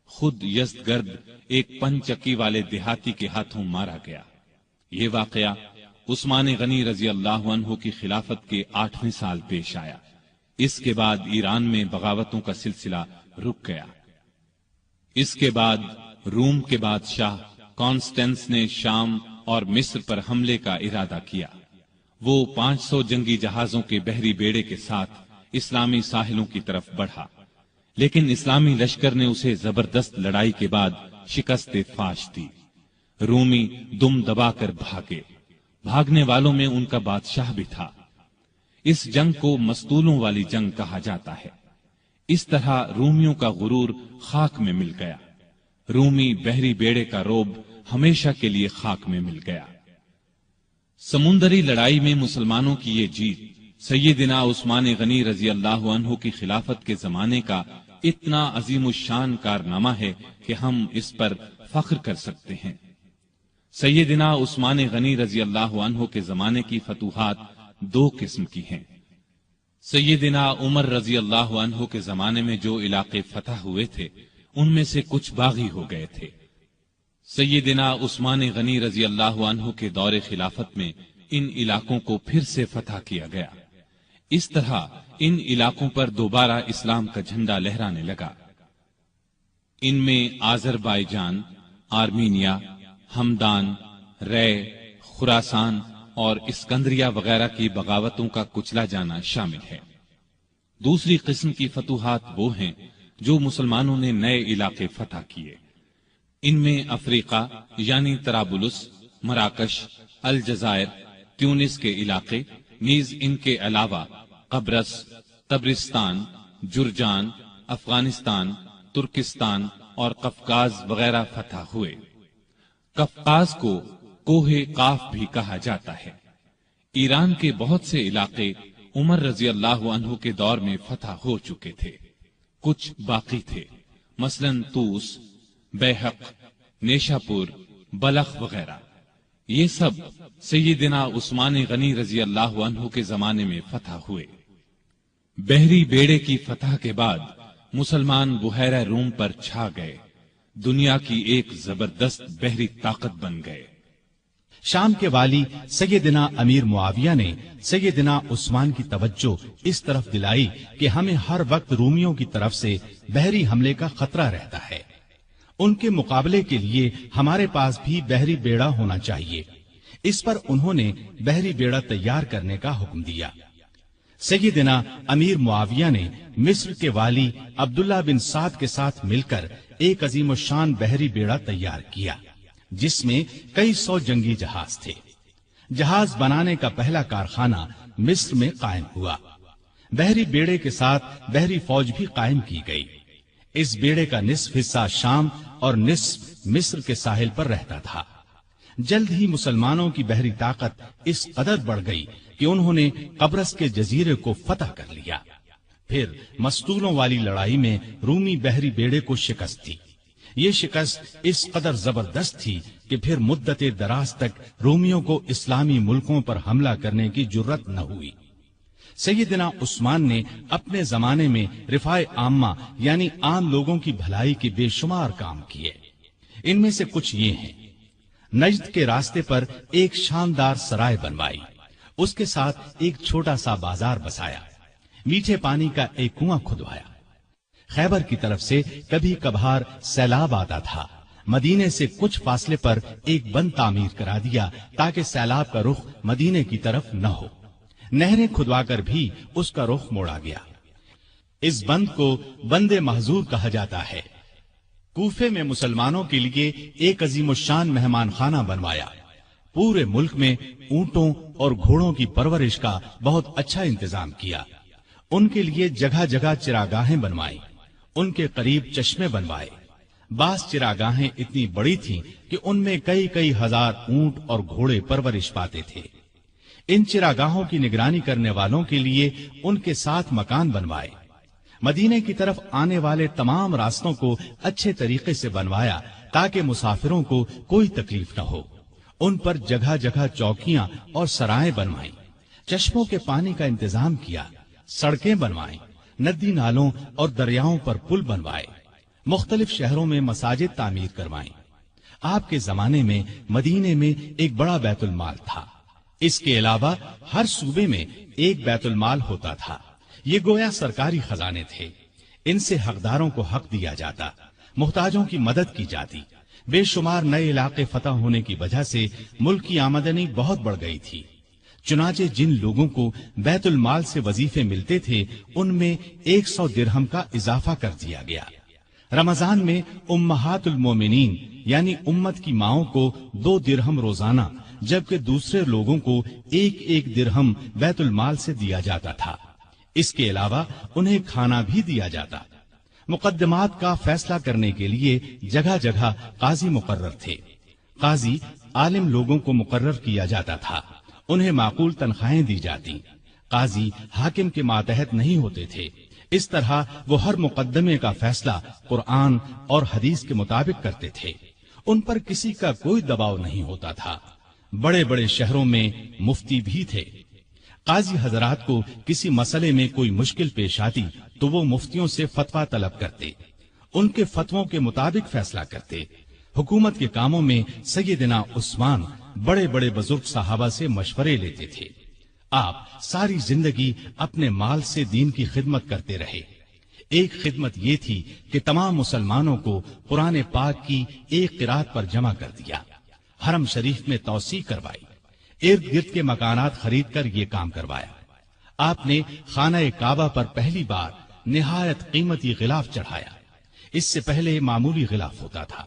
خود یزدگرد ایک پنچکی والے دیہاتی کے ہاتھوں مارا گیا۔ یہ واقعہ عثمان غنی رضی اللہ عنہ کی خلافت کے 8ویں سال پیش آیا۔ اس کے بعد ایران میں بغاوتوں کا سلسلہ رک گیا۔ اس کے بعد روم کے بادشاہ کانسٹینس نے شام اور مصر پر حملے کا ارادہ کیا۔ وہ 500 جنگی جہازوں کے بحری بیڑے کے ساتھ اسلامی ساحلوں کی طرف بڑھا، لیکن اسلامی لشکر نے اسے زبردست لڑائی کے بعد شکست فاش دی۔ رومی دم دبا کر بھاگے۔ بھاگنے والوں میں ان کا بادشاہ بھی تھا۔ اس جنگ کو مستولوں والی جنگ کہا جاتا ہے۔ اس طرح رومیوں کا غرور خاک میں مل گیا۔ رومی بحری بیڑے کا روب ہمیشہ کے لیے خاک میں مل گیا۔ سمندری لڑائی میں مسلمانوں کی یہ جیت سیدنا عثمان غنی رضی اللہ عنہ کی خلافت کے زمانے کا اتنا عظیم الشان کارنامہ ہے کہ ہم اس پر فخر کر سکتے ہیں۔ سیدنا عثمان غنی رضی اللہ عنہ کے زمانے کی فتوحات 2 قسم کی ہیں۔ سیدنا عمر رضی اللہ عنہ کے زمانے میں جو علاقے فتح ہوئے تھے ان میں سے کچھ باغی ہو گئے تھے۔ سیدنا عثمان غنی رضی اللہ عنہ کے دور خلافت میں ان علاقوں کو پھر سے فتح کیا گیا۔ اس طرح ان علاقوں پر دوبارہ اسلام کا جھنڈا لہرانے لگا۔ ان میں آذربائیجان، آرمینیا، ہمدان، رے، خراسان اور اسکندریہ وغیرہ کی بغاوتوں کا کچلا جانا شامل ہے۔ دوسری قسم کی فتوحات وہ ہیں جو مسلمانوں نے نئے علاقے فتح کیے۔ ان میں افریقہ یعنی طرابلس، مراکش، الجزائر، تیونس کے علاقے، نیز ان کے علاوہ قبرص، طبرستان، جرجان، افغانستان، ترکستان اور قفقاز وغیرہ فتح ہوئے۔ قفقاز کو کوہ قاف بھی کہا جاتا ہے۔ ایران کے بہت سے علاقے عمر رضی اللہ عنہ کے دور میں فتح ہو چکے تھے، کچھ باقی تھے، مثلا طوس، بیحق، نیشاپور، بلخ وغیرہ۔ یہ سب سیدنا عثمان غنی رضی اللہ عنہ کے زمانے میں فتح ہوئے۔ بحری بیڑے کی فتح کے بعد مسلمان بحیرہ روم پر چھا گئے، دنیا کی ایک زبردست بحری طاقت بن گئے۔ شام کے والی سیدنا امیر معاویہ نے سیدنا عثمان کی توجہ اس طرف دلائی کہ ہمیں ہر وقت رومیوں کی طرف سے بحری حملے کا خطرہ رہتا ہے، ان کے مقابلے کے لیے ہمارے پاس بھی بحری بیڑا ہونا چاہیے۔ اس پر انہوں نے بحری بیڑا تیار کرنے کا حکم دیا۔ سیدنا امیر معاویہ نے مصر کے والی عبداللہ بن سعد کے ساتھ مل کر ایک عظیم الشان بحری بیڑا تیار کیا، جس میں کئی سو جنگی جہاز تھے۔ جہاز بنانے کا پہلا کارخانہ مصر میں قائم ہوا۔ بحری بیڑے کے ساتھ بحری فوج بھی قائم کی گئی۔ اس بیڑے کا نصف حصہ شام اور نصف مصر کے ساحل پر رہتا تھا۔ جلد ہی مسلمانوں کی بحری طاقت اس قدر بڑھ گئی کہ انہوں نے قبرص کے جزیرے کو فتح کر لیا۔ پھر مستولوں والی لڑائی میں رومی بحری بیڑے کو شکست دی۔ یہ شکست اس قدر زبردست تھی کہ پھر مدت دراز تک رومیوں کو اسلامی ملکوں پر حملہ کرنے کی جرت نہ ہوئی۔ سیدنا عثمان نے اپنے زمانے میں رفاع عامہ یعنی عام لوگوں کی بھلائی کے بے شمار کام کیے۔ ان میں سے کچھ یہ ہیں: نجد کے راستے پر ایک شاندار سرائے بنوائی، اس کے ساتھ ایک چھوٹا سا بازار بسایا، میٹھے پانی کا ایک کنواں کھدوایا۔ خیبر کی طرف سے کبھی کبھار سیلاب آتا تھا، مدینے سے کچھ فاصلے پر ایک بند تعمیر کرا دیا تاکہ سیلاب کا رخ مدینے کی طرف نہ ہو۔ نہریں کھدوا کر بھی اس کا رخ موڑا گیا۔ اس بند کو بند محظور کہا جاتا ہے۔ کوفے میں مسلمانوں کے لیے ایک عظیم الشان مہمان خانہ بنوایا۔ پورے ملک میں اونٹوں اور گھوڑوں کی پرورش کا بہت اچھا انتظام کیا۔ ان کے لیے جگہ جگہ چراگاہیں بنوائی، ان کے قریب چشمے بنوائے۔ بعض چراگاہیں اتنی بڑی تھیں کہ ان میں کئی کئی ہزار اونٹ اور گھوڑے پرورش پاتے تھے۔ ان چراگاہوں کی نگرانی کرنے والوں کے لیے ان کے ساتھ مکان بنوائے۔ مدینے کی طرف آنے والے تمام راستوں کو اچھے طریقے سے بنوایا تاکہ مسافروں کو کوئی تکلیف نہ ہو۔ ان پر جگہ جگہ چوکیاں اور سرائیں بنوائیں، چشموں کے پانی کا انتظام کیا، سڑکیں بنوائیں، ندی نالوں اور دریاؤں پر پل بنوائے، مختلف شہروں میں مساجد تعمیر کروائیں۔ آپ کے زمانے میں مدینے میں ایک بڑا بیت المال تھا۔ اس کے علاوہ ہر صوبے میں ایک بیت المال ہوتا تھا۔ یہ گویا سرکاری خزانے تھے۔ ان سے حقداروں کو حق دیا جاتا، محتاجوں کی مدد کی جاتی۔ بے شمار نئے علاقے فتح ہونے کی وجہ سے ملک کی آمدنی بہت بڑھ گئی تھی۔ چنانچہ جن لوگوں کو بیت المال سے وظیفے ملتے تھے ان میں 100 درہم کا اضافہ کر دیا گیا۔ رمضان میں امہات المومنین یعنی امت کی ماؤں کو 2 درہم روزانہ، جبکہ دوسرے لوگوں کو 1 درہم بیت المال سے دیا جاتا تھا۔ اس کے علاوہ انہیں کھانا بھی دیا جاتا۔ مقدمات کا فیصلہ کرنے کے لیے جگہ جگہ قاضی مقرر تھے۔ قاضی عالم لوگوں کو مقرر کیا جاتا تھا، انہیں معقول تنخواہیں دی جاتی۔ قاضی حاکم کے ماتحت نہیں ہوتے تھے۔ اس طرح وہ ہر مقدمے کا فیصلہ قرآن اور حدیث کے مطابق کرتے تھے۔ ان پر کسی کا کوئی دباؤ نہیں ہوتا تھا۔ بڑے بڑے شہروں میں مفتی بھی تھے۔ قاضی حضرات کو کسی مسئلے میں کوئی مشکل پیش آتی تو وہ مفتیوں سے فتویٰ طلب کرتے، ان کے فتووں کے مطابق فیصلہ کرتے۔ حکومت کے کاموں میں سیدنا عثمان بڑے بڑے بزرگ صحابہ سے مشورے لیتے تھے۔ آپ ساری زندگی اپنے مال سے دین کی خدمت کرتے رہے۔ ایک خدمت یہ تھی کہ تمام مسلمانوں کو قرآن پاک کی ایک قرات پر جمع کر دیا، حرم شریف میں توسیع کروائی، ارد گرد کے مکانات خرید کر یہ کام کروایا۔ آپ نے خانہ کعبہ پر پہلی بار نہایت قیمتی غلاف چڑھایا۔ اس سے پہلے معمولی غلاف ہوتا تھا۔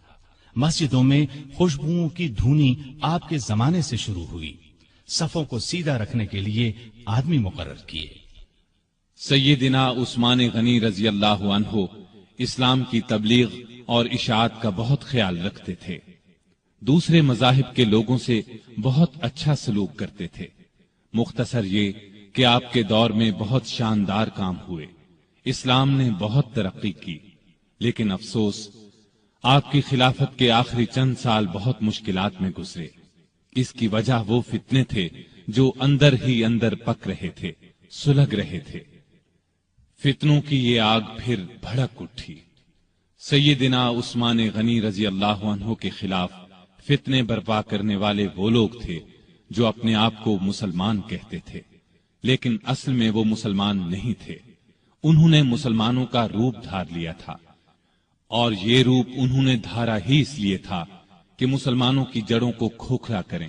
مسجدوں میں خوشبوؤں کی دھونی آپ کے زمانے سے شروع ہوئی، صفوں کو سیدھا رکھنے کے لیے آدمی مقرر کیے۔ سیدنا عثمان غنی رضی اللہ عنہ اسلام کی تبلیغ اور اشاعت کا بہت خیال رکھتے تھے، دوسرے مذاہب کے لوگوں سے بہت اچھا سلوک کرتے تھے۔ مختصر یہ کہ آپ کے دور میں بہت شاندار کام ہوئے، اسلام نے بہت ترقی کی، لیکن افسوس آپ کی خلافت کے آخری چند سال بہت مشکلات میں گزرے۔ اس کی وجہ وہ فتنے تھے جو اندر ہی اندر پک رہے تھے، سلگ رہے تھے۔ فتنوں کی یہ آگ پھر بھڑک اٹھی۔ سیدنا عثمان غنی رضی اللہ عنہ کے خلاف فتنے برپا کرنے والے وہ لوگ تھے جو اپنے آپ کو مسلمان کہتے تھے، لیکن اصل میں وہ مسلمان نہیں تھے۔ انہوں نے مسلمانوں کا روپ دھار لیا تھا، اور یہ روپ انہوں نے دھارا ہی اس لیے تھا کہ مسلمانوں کی جڑوں کو کھوکھلا کریں،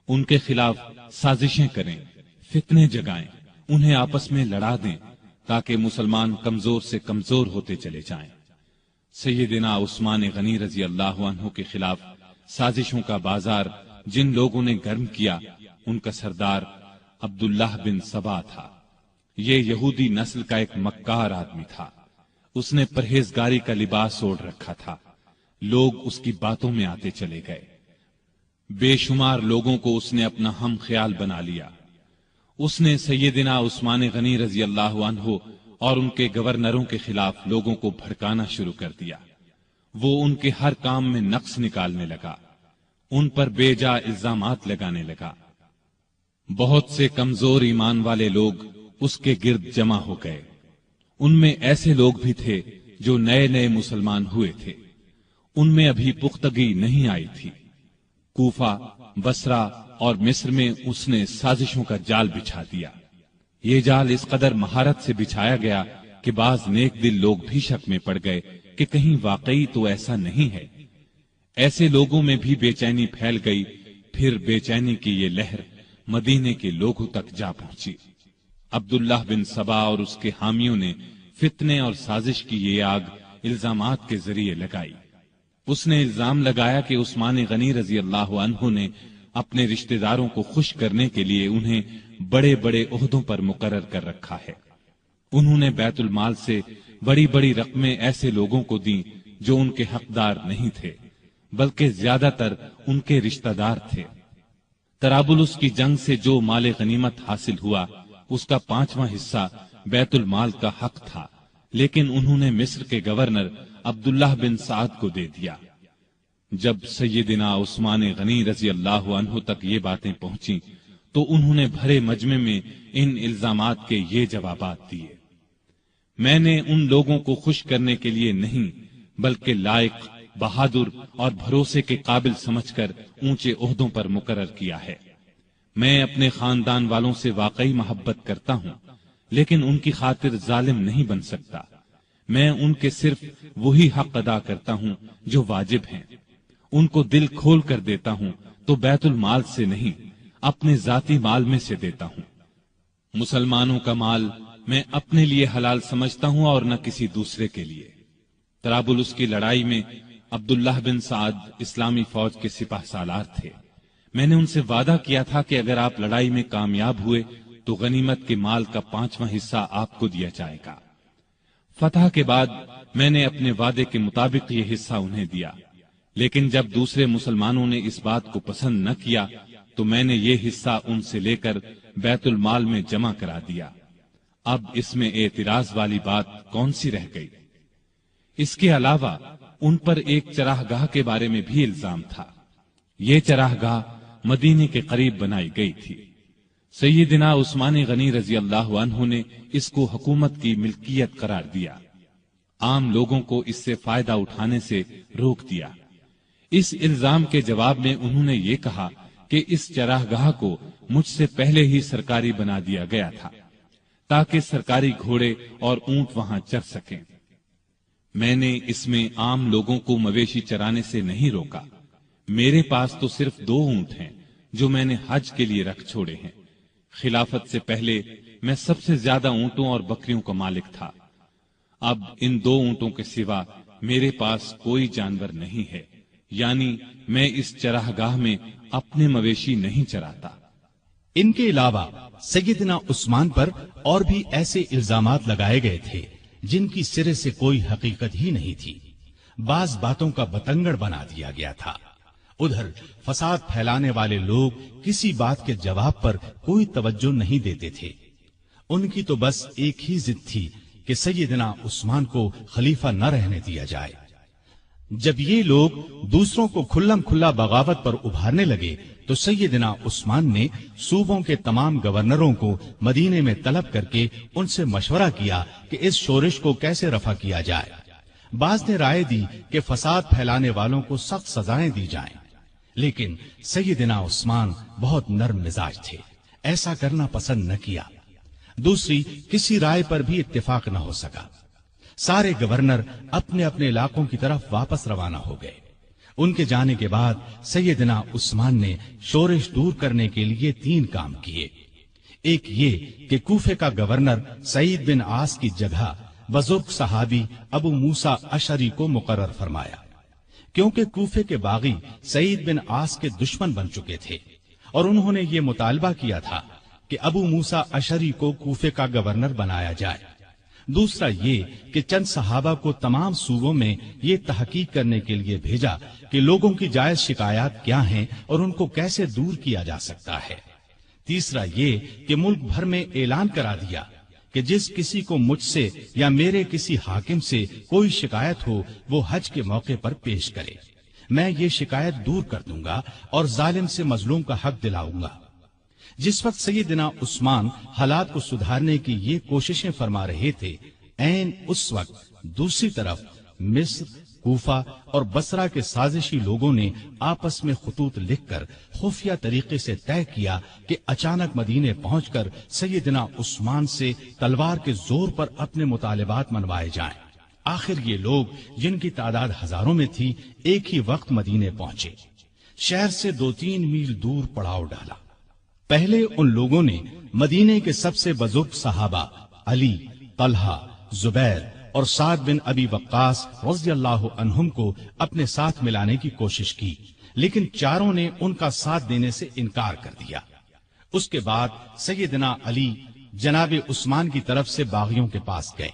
ان کے خلاف سازشیں کریں، فتنے جگائیں، انہیں آپس میں لڑا دیں تاکہ مسلمان کمزور سے کمزور ہوتے چلے جائیں۔ سیدنا عثمان غنی رضی اللہ عنہ کے خلاف سازشوں کا بازار جن لوگوں نے گرم کیا، ان کا سردار عبداللہ بن سبا تھا۔ یہ یہودی نسل کا ایک مکار آدمی تھا، اس نے پرہیزگاری کا لباس اوڑھ رکھا تھا، لوگ اس کی باتوں میں آتے چلے گئے، بے شمار لوگوں کو اس نے اپنا ہم خیال بنا لیا۔ اس نے سیدنا عثمان غنی رضی اللہ عنہ اور ان کے گورنروں کے خلاف لوگوں کو بھڑکانا شروع کر دیا۔ وہ ان کے ہر کام میں نقص نکالنے لگا، ان پر بے جا الزامات لگانے لگا۔ بہت سے کمزور ایمان والے لوگ اس کے گرد جمع ہو گئے، ان میں ایسے لوگ بھی تھے جو نئے نئے مسلمان ہوئے تھے، ان میں ابھی پختگی نہیں آئی تھی۔ کوفہ، بصرہ اور مصر میں اس نے سازشوں کا جال بچھا دیا۔ یہ جال اس قدر مہارت سے بچھایا گیا کہ بعض نیک دل لوگ بھی شک میں پڑ گئے کہ کہیں واقعی تو ایسا نہیں ہے۔ ایسے لوگوں میں بھی بے چینی پھیل گئی، پھر بے چینی کی یہ لہر مدینے کے لوگوں تک جا پہنچی۔ عبداللہ بن سبا اور اس کے حامیوں نے فتنے اور سازش کی یہ آگ الزامات کے ذریعے لگائی۔ اس نے الزام لگایا کہ عثمان غنی رضی اللہ عنہ نے اپنے رشتہ داروں کو خوش کرنے کے لیے انہیں بڑے بڑے عہدوں پر مقرر کر رکھا ہے۔ انہوں نے بیت المال سے بڑی بڑی رقمیں ایسے لوگوں کو دیں جو ان کے حقدار نہیں تھے، بلکہ زیادہ تر ان کے رشتہ دار تھے۔ طرابلس کی جنگ سے جو مال غنیمت حاصل ہوا، اس کا 5واں حصہ بیت المال کا حق تھا، لیکن انہوں نے مصر کے گورنر عبداللہ بن سعد کو دے دیا۔ جب سیدنا عثمان غنی رضی اللہ عنہ تک یہ باتیں پہنچیں تو انہوں نے بھرے مجمع میں ان الزامات کے یہ جوابات دیے۔ میں نے ان لوگوں کو خوش کرنے کے لیے نہیں، بلکہ لائق، بہادر اور بھروسے کے قابل سمجھ کر اونچے عہدوں پر مقرر کیا ہے۔ میں اپنے خاندان والوں سے واقعی محبت کرتا ہوں، لیکن ان کی خاطر ظالم نہیں بن سکتا۔ میں ان کے صرف وہی حق ادا کرتا ہوں جو واجب ہیں، ان کو دل کھول کر دیتا ہوں تو بیت المال سے نہیں، اپنے ذاتی مال میں سے دیتا ہوں۔ مسلمانوں کا مال میں اپنے لیے حلال سمجھتا ہوں اور نہ کسی دوسرے کے لیے۔ طرابلس کی لڑائی میں عبداللہ بن سعد اسلامی فوج کے سپاہ سالار تھے۔ میں نے ان سے وعدہ کیا تھا کہ اگر آپ لڑائی میں کامیاب ہوئے تو غنیمت کے مال کا 5واں حصہ آپ کو دیا جائے گا۔ فتح کے بعد میں نے اپنے وعدے کے مطابق یہ حصہ انہیں دیا، لیکن جب دوسرے مسلمانوں نے اس بات کو پسند نہ کیا تو میں نے یہ حصہ ان سے لے کر بیت المال میں جمع کرا دیا۔ اب اس میں اعتراض والی بات کون سی رہ گئی؟ اس کے علاوہ ان پر ایک چراہ گاہ کے بارے میں بھی الزام تھا۔ یہ چراہ گاہ مدینے کے قریب بنائی گئی تھی۔ سیدنا عثمان غنی رضی اللہ عنہ نے اس کو حکومت کی ملکیت قرار دیا، عام لوگوں کو اس سے فائدہ اٹھانے سے روک دیا۔ اس الزام کے جواب میں انہوں نے یہ کہا کہ اس چراہ گاہ کو مجھ سے پہلے ہی سرکاری بنا دیا گیا تھا تاکہ سرکاری گھوڑے اور اونٹ وہاں چر سکیں۔ میں نے اس میں عام لوگوں کو مویشی چرانے سے نہیں روکا۔ میرے پاس تو صرف 2 اونٹ ہیں جو میں نے حج کے لیے رکھ چھوڑے ہیں۔ خلافت سے پہلے میں سب سے زیادہ اونٹوں اور بکریوں کا مالک تھا۔ اب ان 2 اونٹوں کے سوا میرے پاس کوئی جانور نہیں ہے، یعنی میں اس چراگاہ میں اپنے مویشی نہیں چراتا۔ ان کے علاوہ سیدنا عثمان پر اور بھی ایسے الزامات لگائے گئے تھے جن کی سرے سے کوئی حقیقت ہی نہیں تھی۔ بعض باتوں کا بتنگڑ بنا دیا گیا تھا۔ ادھر فساد پھیلانے والے لوگ کسی بات کے جواب پر کوئی توجہ نہیں دیتے تھے۔ ان کی تو بس ایک ہی ضد تھی کہ سیدنا عثمان کو خلیفہ نہ رہنے دیا جائے۔ جب یہ لوگ دوسروں کو کھلم کھلا بغاوت پر ابھارنے لگے تو سیدنا عثمان نے صوبوں کے تمام گورنروں کو مدینے میں طلب کر کے ان سے مشورہ کیا کہ اس شورش کو کیسے رفع کیا جائے۔ بعض نے رائے دی کہ فساد پھیلانے والوں کو سخت سزائیں دی جائیں، لیکن سیدنا عثمان بہت نرم مزاج تھے، ایسا کرنا پسند نہ کیا۔ دوسری کسی رائے پر بھی اتفاق نہ ہو سکا۔ سارے گورنر اپنے اپنے علاقوں کی طرف واپس روانہ ہو گئے۔ ان کے جانے کے بعد سیدنا عثمان نے شورش دور کرنے کے لیے 3 کام کیے۔ ایک یہ کہ کوفے کا گورنر سعید بن عاص کی جگہ بزرگ صحابی ابو موسیٰ اشعری کو مقرر فرمایا، کیونکہ کوفے کے باغی سعید بن عاص کے دشمن بن چکے تھے اور انہوں نے یہ مطالبہ کیا تھا کہ ابو موسیٰ اشعری کو کوفے کا گورنر بنایا جائے۔ دوسرا یہ کہ چند صحابہ کو تمام صوبوں میں یہ تحقیق کرنے کے لیے بھیجا کہ لوگوں کی جائز شکایات کیا ہیں اور ان کو کیسے دور کیا جا سکتا ہے۔ تیسرا یہ کہ ملک بھر میں اعلان کرا دیا کہ جس کسی کو مجھ سے یا میرے کسی حاکم سے کوئی شکایت ہو وہ حج کے موقع پر پیش کرے، میں یہ شکایت دور کر دوں گا اور ظالم سے مظلوم کا حق دلاؤں گا۔ جس وقت سیدنا عثمان حالات کو سدھارنے کی یہ کوششیں فرما رہے تھے، عین اس وقت دوسری طرف مصر، کوفہ اور بصرہ کے سازشی لوگوں نے آپس میں خطوط لکھ کر خفیہ طریقے سے طے کیا کہ اچانک مدینے پہنچ کر سیدنا عثمان سے تلوار کے زور پر اپنے مطالبات منوائے جائیں۔ آخر یہ لوگ جن کی تعداد ہزاروں میں تھی ایک ہی وقت مدینے پہنچے۔ شہر سے 2-3 میل دور پڑاؤ ڈالا۔ پہلے ان لوگوں نے مدینے کے سب سے بزرگ صحابہ علی، طلحہ، زبیر اور سعد بن ابی وقاص رضی اللہ عنہم کو اپنے ساتھ ملانے کی کوشش کی، لیکن چاروں نے ان کا ساتھ دینے سے انکار کر دیا۔ اس کے بعد سیدنا علی جناب عثمان کی طرف سے باغیوں کے پاس گئے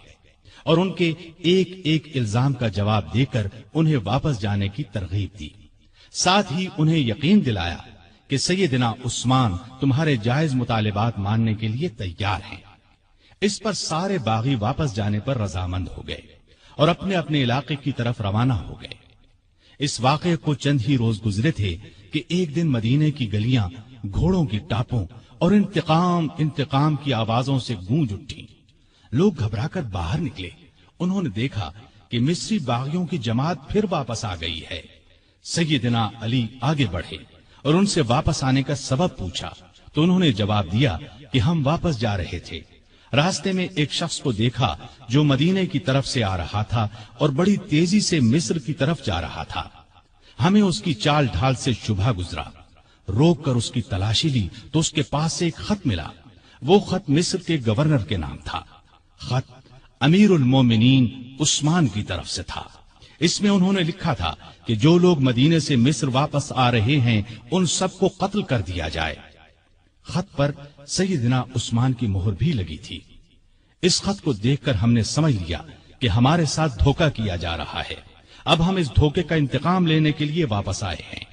اور ان کے ایک ایک الزام کا جواب دے کر انہیں واپس جانے کی ترغیب دی، ساتھ ہی انہیں یقین دلایا کہ سیدنا عثمان تمہارے جائز مطالبات ماننے کے لیے تیار ہیں۔ اس پر سارے باغی واپس جانے پر رضامند ہو گئے اور اپنے اپنے علاقے کی طرف روانہ ہو گئے۔ اس واقعے کو چند ہی روز گزرے تھے کہ ایک دن مدینے کی گلیاں گھوڑوں کی ٹاپوں اور انتقام کی آوازوں سے گونج اٹھی۔ لوگ گھبرا کر باہر نکلے۔ انہوں نے دیکھا کہ مصری باغیوں کی جماعت پھر واپس آ گئی ہے۔ سیدنا علی آگے بڑھے اور ان سے واپس آنے کا سبب پوچھا تو انہوں نے جواب دیا کہ ہم واپس جا رہے تھے، راستے میں ایک شخص کو دیکھا جو مدینے کی طرف سے آ رہا تھا اور بڑی تیزی سے مصر کی طرف جا رہا تھا۔ ہمیں اس کی چال ڈھال سے شبہ گزرا، روک کر اس کی تلاشی لی تو اس کے پاس سے ایک خط ملا۔ وہ خط مصر کے گورنر کے نام تھا۔ خط امیر المومنین عثمان کی طرف سے تھا۔ اس میں انہوں نے لکھا تھا کہ جو لوگ مدینے سے مصر واپس آ رہے ہیں ان سب کو قتل کر دیا جائے۔ خط پر سیدنا عثمان کی مہر بھی لگی تھی۔ اس خط کو دیکھ کر ہم نے سمجھ لیا کہ ہمارے ساتھ دھوکہ کیا جا رہا ہے۔ اب ہم اس دھوکے کا انتقام لینے کے لیے واپس آئے ہیں۔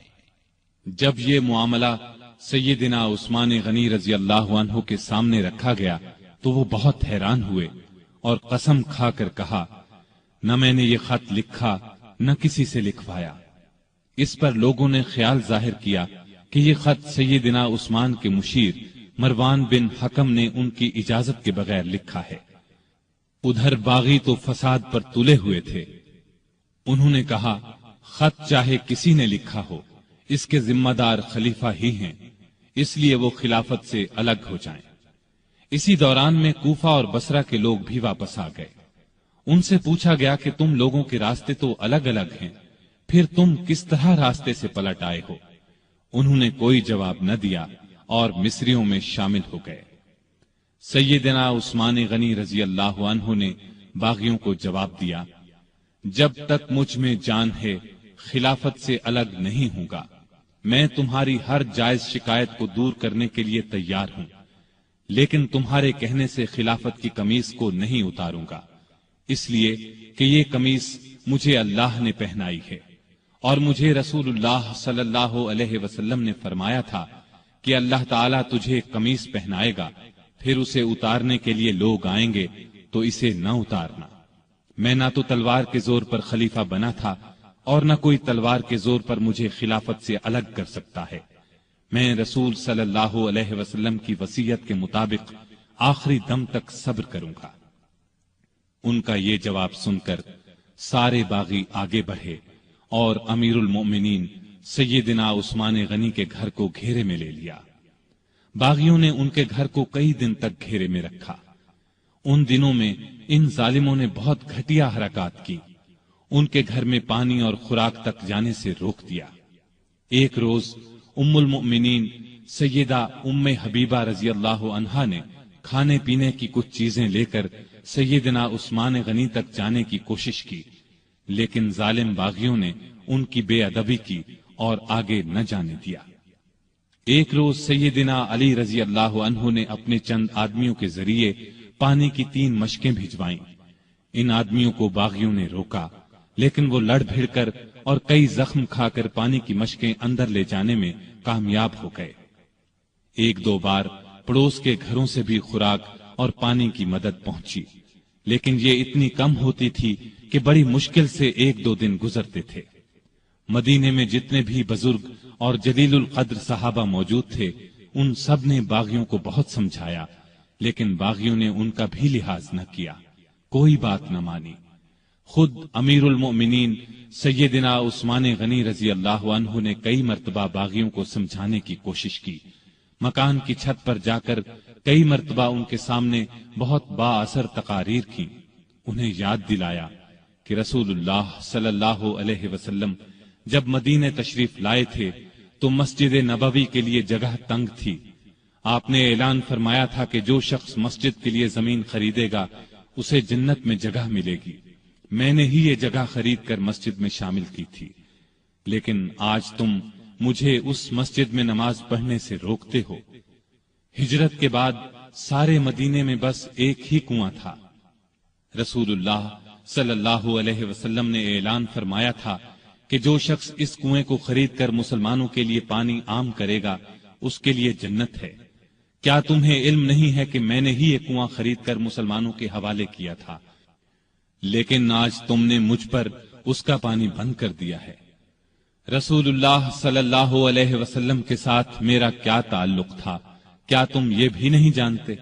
جب یہ معاملہ سیدنا عثمان غنی رضی اللہ عنہ کے سامنے رکھا گیا تو وہ بہت حیران ہوئے اور قسم کھا کر کہا، نہ میں نے یہ خط لکھا نہ کسی سے لکھوایا۔ اس پر لوگوں نے خیال ظاہر کیا کہ یہ خط سیدنا عثمان کے مشیر مروان بن حکم نے ان کی اجازت کے بغیر لکھا ہے۔ ادھر باغی تو فساد پر تلے ہوئے تھے۔ انہوں نے کہا، خط چاہے کسی نے لکھا ہو، اس کے ذمہ دار خلیفہ ہی ہیں، اس لیے وہ خلافت سے الگ ہو جائیں۔ اسی دوران میں کوفہ اور بصرہ کے لوگ بھی واپس آ گئے۔ ان سے پوچھا گیا کہ تم لوگوں کے راستے تو الگ الگ ہیں، پھر تم کس طرح راستے سے پلٹ آئے ہو؟ انہوں نے کوئی جواب نہ دیا اور مصریوں میں شامل ہو گئے۔ سیدنا عثمان غنی رضی اللہ عنہ نے باغیوں کو جواب دیا، جب تک مجھ میں جان ہے خلافت سے الگ نہیں ہوں گا۔ میں تمہاری ہر جائز شکایت کو دور کرنے کے لیے تیار ہوں، لیکن تمہارے کہنے سے خلافت کی قمیص کو نہیں اتاروں گا، اس لیے کہ یہ قمیص مجھے اللہ نے پہنائی ہے، اور مجھے رسول اللہ صلی اللہ علیہ وسلم نے فرمایا تھا کہ اللہ تعالیٰ تجھے قمیص پہنائے گا، پھر اسے اتارنے کے لیے لوگ آئیں گے تو اسے نہ اتارنا۔ میں نہ تو تلوار کے زور پر خلیفہ بنا تھا اور نہ کوئی تلوار کے زور پر مجھے خلافت سے الگ کر سکتا ہے۔ میں رسول صلی اللہ علیہ وسلم کی وصیت کے مطابق آخری دم تک صبر کروں گا۔ ان کا یہ جواب سن کر سارے باغی آگے بڑھے اور امیر المؤمنین سیدنا عثمان غنی کے گھر کو گھیرے میں لے لیا۔ باغیوں نے ان کے گھر کو کئی دن تک گھیرے میں رکھا۔ ان دنوں میں ان ظالموں نے بہت گھٹیا حرکات کی، ان کے گھر میں پانی اور خوراک تک جانے سے روک دیا۔ ایک روز ام المؤمنین سیدہ ام حبیبہ رضی اللہ عنہا نے کھانے پینے کی کچھ چیزیں لے کر سیدنا عثمان غنی تک جانے کی کوشش کی، لیکن ظالم باغیوں نے ان کی بے ادبی کی اور آگے نہ جانے دیا۔ ایک روز سیدنا علی رضی اللہ عنہ نے اپنے چند آدمیوں کے ذریعے پانی کی 3 مشکیں بھجوائیں۔ ان آدمیوں کو باغیوں نے روکا، لیکن وہ لڑ بھیڑ کر اور کئی زخم کھا کر پانی کی مشکیں اندر لے جانے میں کامیاب ہو گئے۔ 1-2 بار پڑوس کے گھروں سے بھی خوراک اور پانی کی مدد پہنچی، لیکن یہ اتنی کم ہوتی تھی کہ بڑی مشکل سے 1-2 دن گزرتے تھے۔ مدینے میں جتنے بھی بزرگ اور جلیل القدر صحابہ موجود تھے، ان سب نے باغیوں کو بہت سمجھایا، لیکن باغیوں نے ان کا بھی لحاظ نہ کیا، کوئی بات نہ مانی۔ خود امیر المؤمنین سیدنا عثمان غنی رضی اللہ عنہ نے کئی مرتبہ باغیوں کو سمجھانے کی کوشش کی، مکان کی چھت پر جا کر کئی مرتبہ ان کے سامنے بہت با اثر تقاریر کی، انہیں یاد دلایا کہ رسول اللہ صلی اللہ علیہ وسلم جب مدینے تشریف لائے تھے تو مسجد نبوی کے لیے جگہ تنگ تھی۔ آپ نے اعلان فرمایا تھا کہ جو شخص مسجد کے لیے زمین خریدے گا اسے جنت میں جگہ ملے گی۔ میں نے ہی یہ جگہ خرید کر مسجد میں شامل کی تھی، لیکن آج تم مجھے اس مسجد میں نماز پڑھنے سے روکتے ہو۔ ہجرت کے بعد سارے مدینے میں بس ایک ہی کنواں تھا۔ رسول اللہ صلی اللہ علیہ وسلم نے اعلان فرمایا تھا کہ جو شخص اس کنویں کو خرید کر مسلمانوں کے لیے پانی عام کرے گا اس کے لیے جنت ہے۔ کیا تمہیں علم نہیں ہے کہ میں نے ہی یہ کنواں خرید کر مسلمانوں کے حوالے کیا تھا، لیکن آج تم نے مجھ پر اس کا پانی بند کر دیا ہے۔ رسول اللہ صلی اللہ علیہ وسلم کے ساتھ میرا کیا تعلق تھا، کیا تم یہ بھی نہیں جانتے؟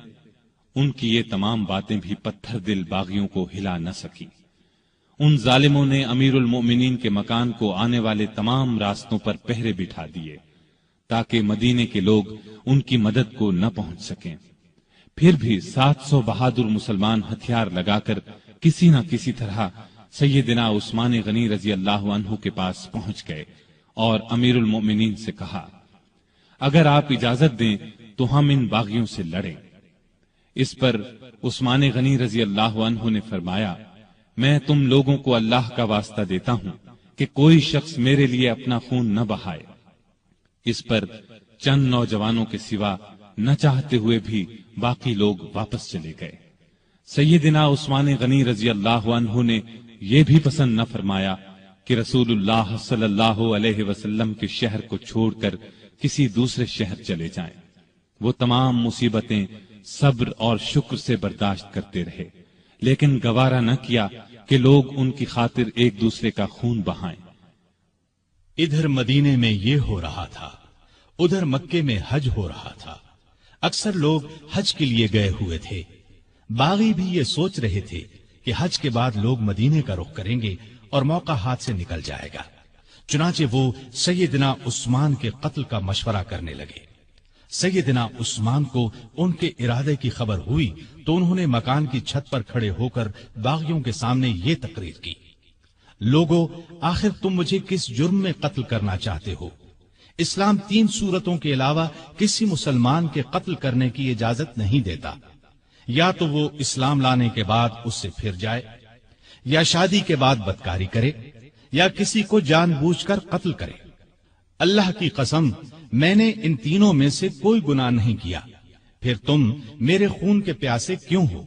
ان کی یہ تمام باتیں بھی پتھر دل باغیوں کو ہلا نہ سکی۔ ان ظالموں نے امیر المؤمنین کے مکان کو آنے والے تمام راستوں پر پہرے بٹھا دیے تاکہ مدینے کے لوگ ان کی مدد کو نہ پہنچ سکیں۔ پھر بھی 700 بہادر مسلمان ہتھیار لگا کر کسی نہ کسی طرح سیدنا عثمان غنی رضی اللہ عنہ کے پاس پہنچ گئے اور امیر المؤمنین سے کہا، اگر آپ اجازت دیں تو ہم ان باغیوں سے لڑیں۔ اس پر عثمان غنی رضی اللہ عنہ نے فرمایا، میں تم لوگوں کو اللہ کا واسطہ دیتا ہوں کہ کوئی شخص میرے لیے اپنا خون نہ بہائے۔ اس پر چند نوجوانوں کے سوا نہ چاہتے ہوئے بھی باقی لوگ واپس چلے گئے۔ سیدنا عثمان غنی رضی اللہ عنہ نے یہ بھی پسند نہ فرمایا کہ رسول اللہ صلی اللہ علیہ وسلم کے شہر کو چھوڑ کر کسی دوسرے شہر چلے جائیں۔ وہ تمام مصیبتیں صبر اور شکر سے برداشت کرتے رہے، لیکن گوارا نہ کیا کہ لوگ ان کی خاطر ایک دوسرے کا خون بہائیں۔ ادھر مدینے میں یہ ہو رہا تھا، ادھر مکے میں حج ہو رہا تھا۔ اکثر لوگ حج کے لیے گئے ہوئے تھے۔ باغی بھی یہ سوچ رہے تھے کہ حج کے بعد لوگ مدینے کا رخ کریں گے اور موقع ہاتھ سے نکل جائے گا، چنانچہ وہ سیدنا عثمان کے قتل کا مشورہ کرنے لگے۔ سیدنا عثمان کو ان کے ارادے کی خبر ہوئی تو انہوں نے مکان کی چھت پر کھڑے ہو کر باغیوں کے سامنے یہ تقریر کی، لوگو، آخر تم مجھے کس جرم میں قتل کرنا چاہتے ہو؟ اسلام 3 صورتوں کے علاوہ کسی مسلمان کے قتل کرنے کی اجازت نہیں دیتا، یا تو وہ اسلام لانے کے بعد اس سے پھر جائے، یا شادی کے بعد بدکاری کرے، یا کسی کو جان بوجھ کر قتل کرے۔ اللہ کی قسم میں نے ان تینوں میں سے کوئی گناہ نہیں کیا، پھر تم میرے خون کے پیاسے کیوں ہو؟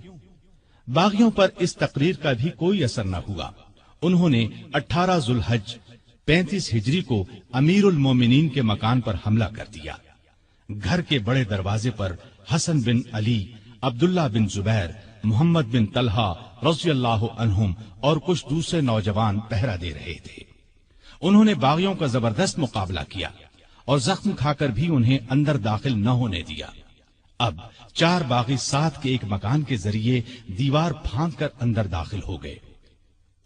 باغیوں پر اس تقریر کا بھی کوئی اثر نہ ہوا۔ انہوں نے 18 ذوالحج 35 ہجری کو امیر المومنین کے مکان پر حملہ کر دیا۔ گھر کے بڑے دروازے پر حسن بن علی، عبداللہ بن زبیر، محمد بن طلحہ رضی اللہ عنہم اور کچھ دوسرے نوجوان پہرا دے رہے تھے۔ انہوں نے باغیوں کا زبردست مقابلہ کیا اور زخم کھا کر بھی انہیں اندر داخل نہ ہونے دیا۔ اب 4 باغی ساتھ کے ایک مکان کے ذریعے دیوار پھاند کر اندر داخل ہو گئے۔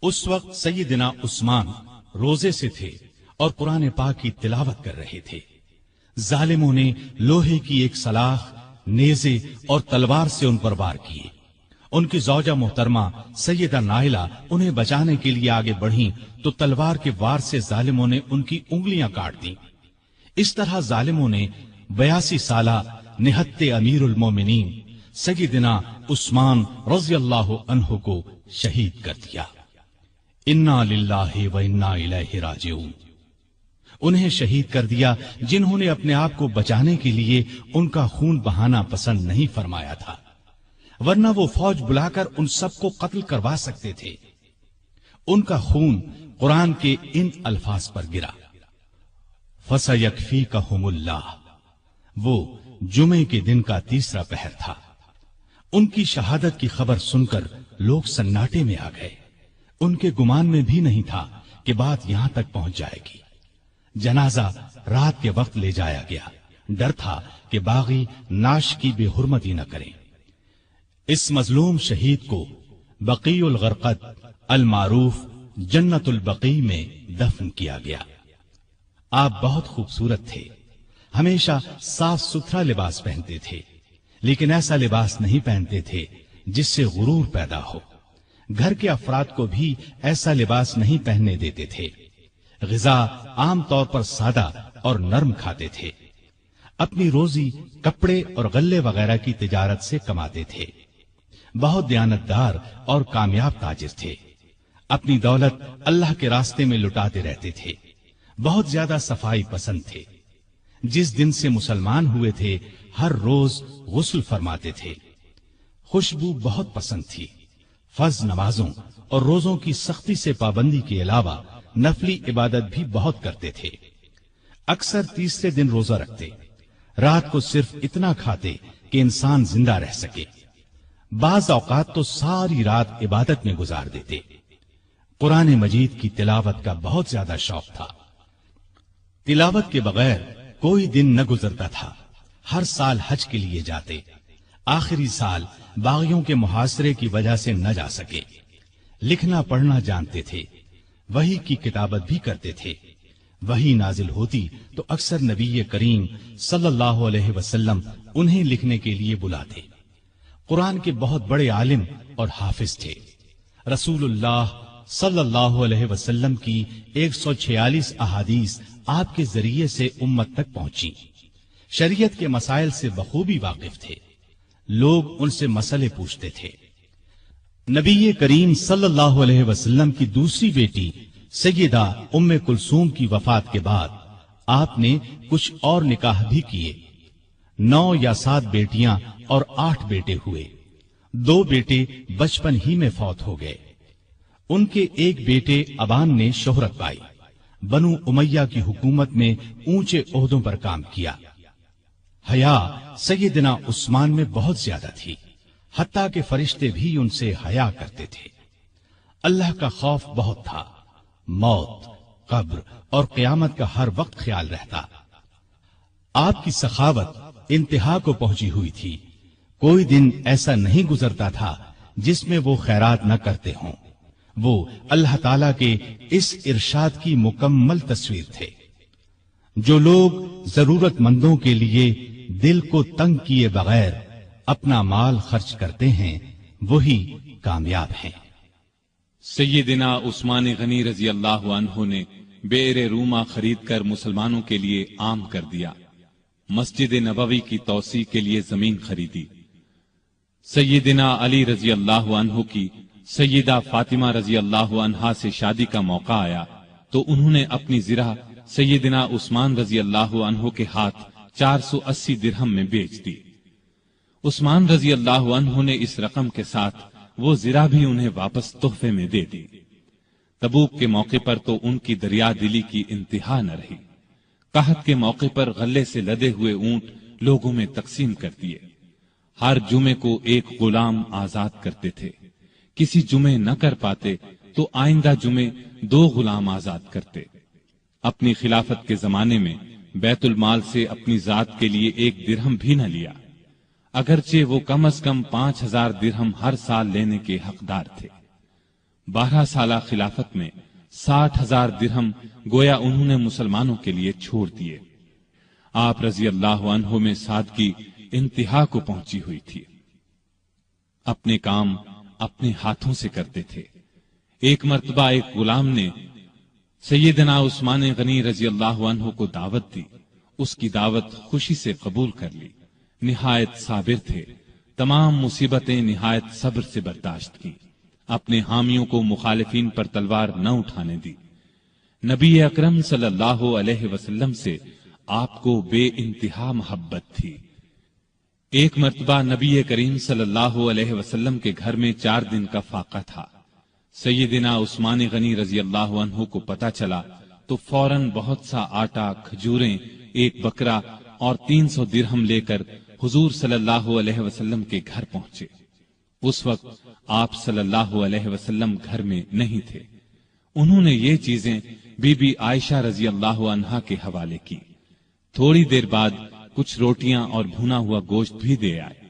اس وقت سیدنا عثمان روزے سے تھے اور قرآن پاک کی تلاوت کر رہے تھے۔ ظالموں نے لوہے کی ایک سلاخ، نیزے اور تلوار سے ان پر وار کیے۔ ان کی زوجہ محترمہ سیدہ نائلہ انہیں بچانے کے لیے آگے بڑھیں تو تلوار کے وار سے ظالموں نے ان کی انگلیاں کاٹ دیں۔ اس طرح ظالموں نے 82 سالہ نہت امیر المومنین سیدنا عثمان رضی اللہ عنہ کو شہید کر دیا۔ انا للہ و انا الیہ راجعون۔ انہیں شہید کر دیا جنہوں نے اپنے آپ کو بچانے کے لیے ان کا خون بہانا پسند نہیں فرمایا تھا، ورنہ وہ فوج بلا کر ان سب کو قتل کروا سکتے تھے۔ ان کا خون قرآن کے ان الفاظ پر گرا، فَسَيَكْفِيكَهُمُ اللَّهُ۔ وہ جمعے کے دن کا تیسرا پہر تھا۔ ان کی شہادت کی خبر سن کر لوگ سناٹے میں آ گئے۔ ان کے گمان میں بھی نہیں تھا کہ بات یہاں تک پہنچ جائے گی۔ جنازہ رات کے وقت لے جایا گیا، ڈر تھا کہ باغی ناش کی بے حرمتی نہ کریں۔ اس مظلوم شہید کو بقیع الغرقد المعروف جنت البقیع میں دفن کیا گیا۔ آپ بہت خوبصورت تھے، ہمیشہ صاف ستھرا لباس پہنتے تھے، لیکن ایسا لباس نہیں پہنتے تھے جس سے غرور پیدا ہو۔ گھر کے افراد کو بھی ایسا لباس نہیں پہننے دیتے تھے۔ غذا عام طور پر سادہ اور نرم کھاتے تھے۔ اپنی روزی کپڑے اور غلے وغیرہ کی تجارت سے کماتے تھے۔ بہت دیانتدار اور کامیاب تاجر تھے۔ اپنی دولت اللہ کے راستے میں لٹاتے رہتے تھے۔ بہت زیادہ صفائی پسند تھے۔ جس دن سے مسلمان ہوئے تھے ہر روز غسل فرماتے تھے۔ خوشبو بہت پسند تھی۔ فرض نمازوں اور روزوں کی سختی سے پابندی کے علاوہ نفلی عبادت بھی بہت کرتے تھے۔ اکثر تیسرے دن روزہ رکھتے، رات کو صرف اتنا کھاتے کہ انسان زندہ رہ سکے۔ بعض اوقات تو ساری رات عبادت میں گزار دیتے۔ قرآن مجید کی تلاوت کا بہت زیادہ شوق تھا۔ تلاوت کے بغیر کوئی دن نہ گزرتا تھا۔ ہر سال حج کے لیے جاتے، آخری سال باغیوں کے محاصرے کی وجہ سے نہ جا سکے۔ لکھنا پڑھنا جانتے تھے، وحی کی کتابت بھی کرتے تھے۔ وحی نازل ہوتی تو اکثر نبی کریم صلی اللہ علیہ وسلم انہیں لکھنے کے لیے بلاتے۔ قرآن کے بہت بڑے عالم اور حافظ تھے۔ رسول اللہ صلی اللہ علیہ وسلم کی 146 احادیث آپ کے ذریعے سے امت تک پہنچی۔ شریعت کے مسائل سے بخوبی واقف تھے۔ لوگ ان سے مسئلے پوچھتے تھے۔ نبی کریم صلی اللہ علیہ وسلم کی دوسری بیٹی سیدہ ام کلثوم کی وفات کے بعد آپ نے کچھ اور نکاح بھی کیے۔ 9 یا 7 بیٹیاں اور 8 بیٹے ہوئے۔ 2 بیٹے بچپن ہی میں فوت ہو گئے۔ ان کے ایک بیٹے ابان نے شہرت پائی، بنو امیہ کی حکومت میں اونچے عہدوں پر کام کیا۔ حیا سیدنا عثمان میں بہت زیادہ تھی، حتیٰ کہ فرشتے بھی ان سے حیا کرتے تھے۔ اللہ کا خوف بہت تھا۔ موت، قبر اور قیامت کا ہر وقت خیال رہتا۔ آپ کی سخاوت انتہا کو پہنچی ہوئی تھی۔ کوئی دن ایسا نہیں گزرتا تھا جس میں وہ خیرات نہ کرتے ہوں۔ وہ اللہ تعالی کے اس ارشاد کی مکمل تصویر تھے۔ جو لوگ ضرورت مندوں کے لیے دل کو تنگ کیے بغیر اپنا مال خرچ کرتے ہیں وہی کامیاب ہیں۔ سیدنا عثمان غنی رضی اللہ عنہ نے بئر روما خرید کر مسلمانوں کے لیے عام کر دیا۔ مسجد نبوی کی توسیع کے لیے زمین خریدی۔ سیدنا علی رضی اللہ عنہ کی سیدہ فاطمہ رضی اللہ عنہا سے شادی کا موقع آیا تو انہوں نے اپنی زرہ سیدنا عثمان رضی اللہ عنہ کے ہاتھ 480 درہم میں بیچ دی۔ عثمان رضی اللہ عنہ نے اس رقم کے ساتھ وہ زرہ بھی انہیں واپس تحفے میں دے دی۔ تبوک کے موقع پر تو ان کی دریا دلی کی انتہا نہ رہی۔ قحط کے موقع پر غلے سے لدے ہوئے اونٹ لوگوں میں تقسیم کر دیے۔ ہر جمعے کو ایک غلام آزاد کرتے تھے۔ کسی جمعے نہ کر پاتے تو آئندہ جمعے 2 غلام آزاد کرتے۔ اپنی خلافت کے زمانے میں بیت المال سے اپنی ذات کے لیے 1 درہم بھی نہ لیا، اگرچہ وہ کم از کم 5000 درہم ہر سال لینے کے حقدار تھے۔ 12 سالہ خلافت میں 60,000 درہم گویا انہوں نے مسلمانوں کے لیے چھوڑ دیے۔ آپ رضی اللہ عنہ میں سادگی انتہا کو پہنچی ہوئی تھی۔ اپنے کام اپنے ہاتھوں سے کرتے تھے۔ ایک مرتبہ ایک غلام نے سیدنا عثمان غنی رضی اللہ عنہ کو دعوت دی۔ اس کی دعوت خوشی سے قبول کر لی۔ نہایت صابر تھے، تمام مصیبتیں نہایت صبر سے برداشت کی، اپنے حامیوں کو مخالفین پر تلوار نہ اٹھانے دی۔ نبی اکرم صلی اللہ علیہ وسلم سے آپ کو بے انتہا محبت تھی۔ ایک مرتبہ نبی کریم صلی اللہ علیہ وسلم کے گھر میں 4 دن کا فاقہ تھا۔ سیدنا عثمان غنی رضی اللہ عنہ کو پتہ چلا تو فوراً بہت سا آٹا، کھجوریں، 1 بکرا اور 300 درہم لے کر حضور صلی اللہ علیہ وسلم کے گھر پہنچے۔ اس وقت آپ صلی اللہ علیہ وسلم گھر میں نہیں تھے۔ انہوں نے یہ چیزیں بی بی عائشہ رضی اللہ عنہا کے حوالے کی۔ تھوڑی دیر بعد کچھ روٹیاں اور بھنا ہوا گوشت بھی دے آئے۔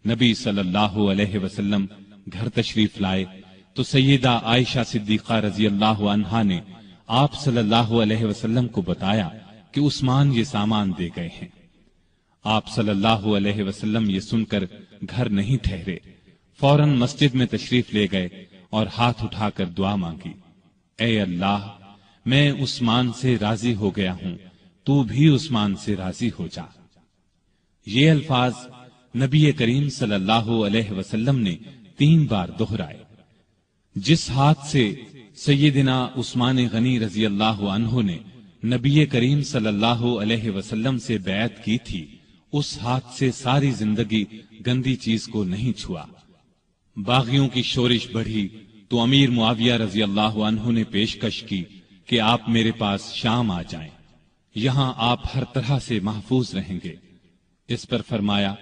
نبی صلی اللہ علیہ وسلم گھر تشریف لائے تو سیدہ عائشہ صدیقہ رضی اللہ عنہا نے آپ صلی اللہ علیہ وسلم کو بتایا کہ عثمان یہ سامان دے گئے ہیں۔ آپ صلی اللہ علیہ وسلم یہ سن کر گھر نہیں ٹھہرے، فوراً مسجد میں تشریف لے گئے اور ہاتھ اٹھا کر دعا مانگی، اے اللہ، میں عثمان سے راضی ہو گیا ہوں، تو بھی عثمان سے راضی ہو جا۔ یہ الفاظ نبی کریم صلی اللہ علیہ وسلم نے 3 بار دہرائے۔ جس ہاتھ سے سیدنا عثمان غنی رضی اللہ عنہ نے نبی کریم صلی اللہ علیہ وسلم سے بیعت کی تھی، اس ہاتھ سے ساری زندگی گندی چیز کو نہیں چھوا۔ باغیوں کی شورش بڑھی تو امیر معاویہ رضی اللہ عنہ نے پیشکش کی کہ آپ میرے پاس شام آ جائیں، یہاں آپ ہر طرح سے محفوظ رہیں گے۔ اس پر فرمایا،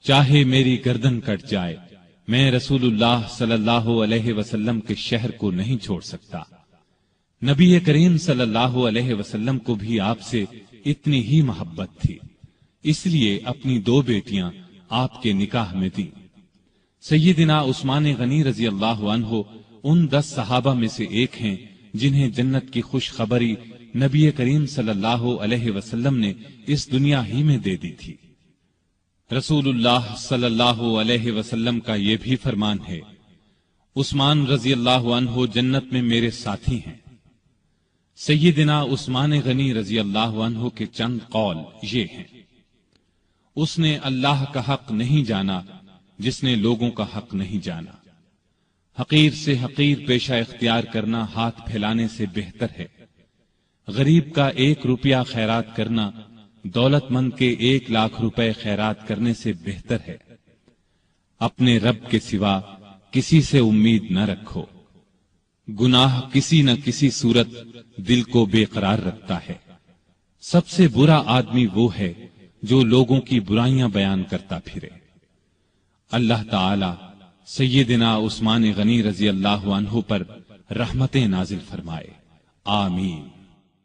چاہے میری گردن کٹ جائے، میں رسول اللہ صلی اللہ علیہ وسلم کے شہر کو نہیں چھوڑ سکتا۔ نبی کریم صلی اللہ علیہ وسلم کو بھی آپ سے اتنی ہی محبت تھی، اس لیے اپنی 2 بیٹیاں آپ کے نکاح میں دیں۔ سیدنا عثمان غنی رضی اللہ عنہ ان 10 صحابہ میں سے ایک ہیں جنہیں جنت کی خوشخبری نبی کریم صلی اللہ علیہ وسلم نے اس دنیا ہی میں دے دی تھی۔ رسول اللہ صلی اللہ علیہ وسلم کا یہ بھی فرمان ہے، عثمان رضی اللہ عنہ جنت میں میرے ساتھی ہیں۔ سیدنا عثمان غنی رضی اللہ عنہ کے چند قول یہ ہیں، اس نے اللہ کا حق نہیں جانا جس نے لوگوں کا حق نہیں جانا۔ حقیر سے حقیر پیشہ اختیار کرنا ہاتھ پھیلانے سے بہتر ہے۔ غریب کا 1 روپیہ خیرات کرنا دولت مند کے 1 لاکھ روپے خیرات کرنے سے بہتر ہے۔ اپنے رب کے سوا کسی سے امید نہ رکھو۔ گناہ کسی نہ کسی صورت دل کو بے قرار رکھتا ہے۔ سب سے برا آدمی وہ ہے جو لوگوں کی برائیاں بیان کرتا پھرے۔ اللہ تعالی سیدنا عثمان غنی رضی اللہ عنہ پر رحمتیں نازل فرمائے، آمین۔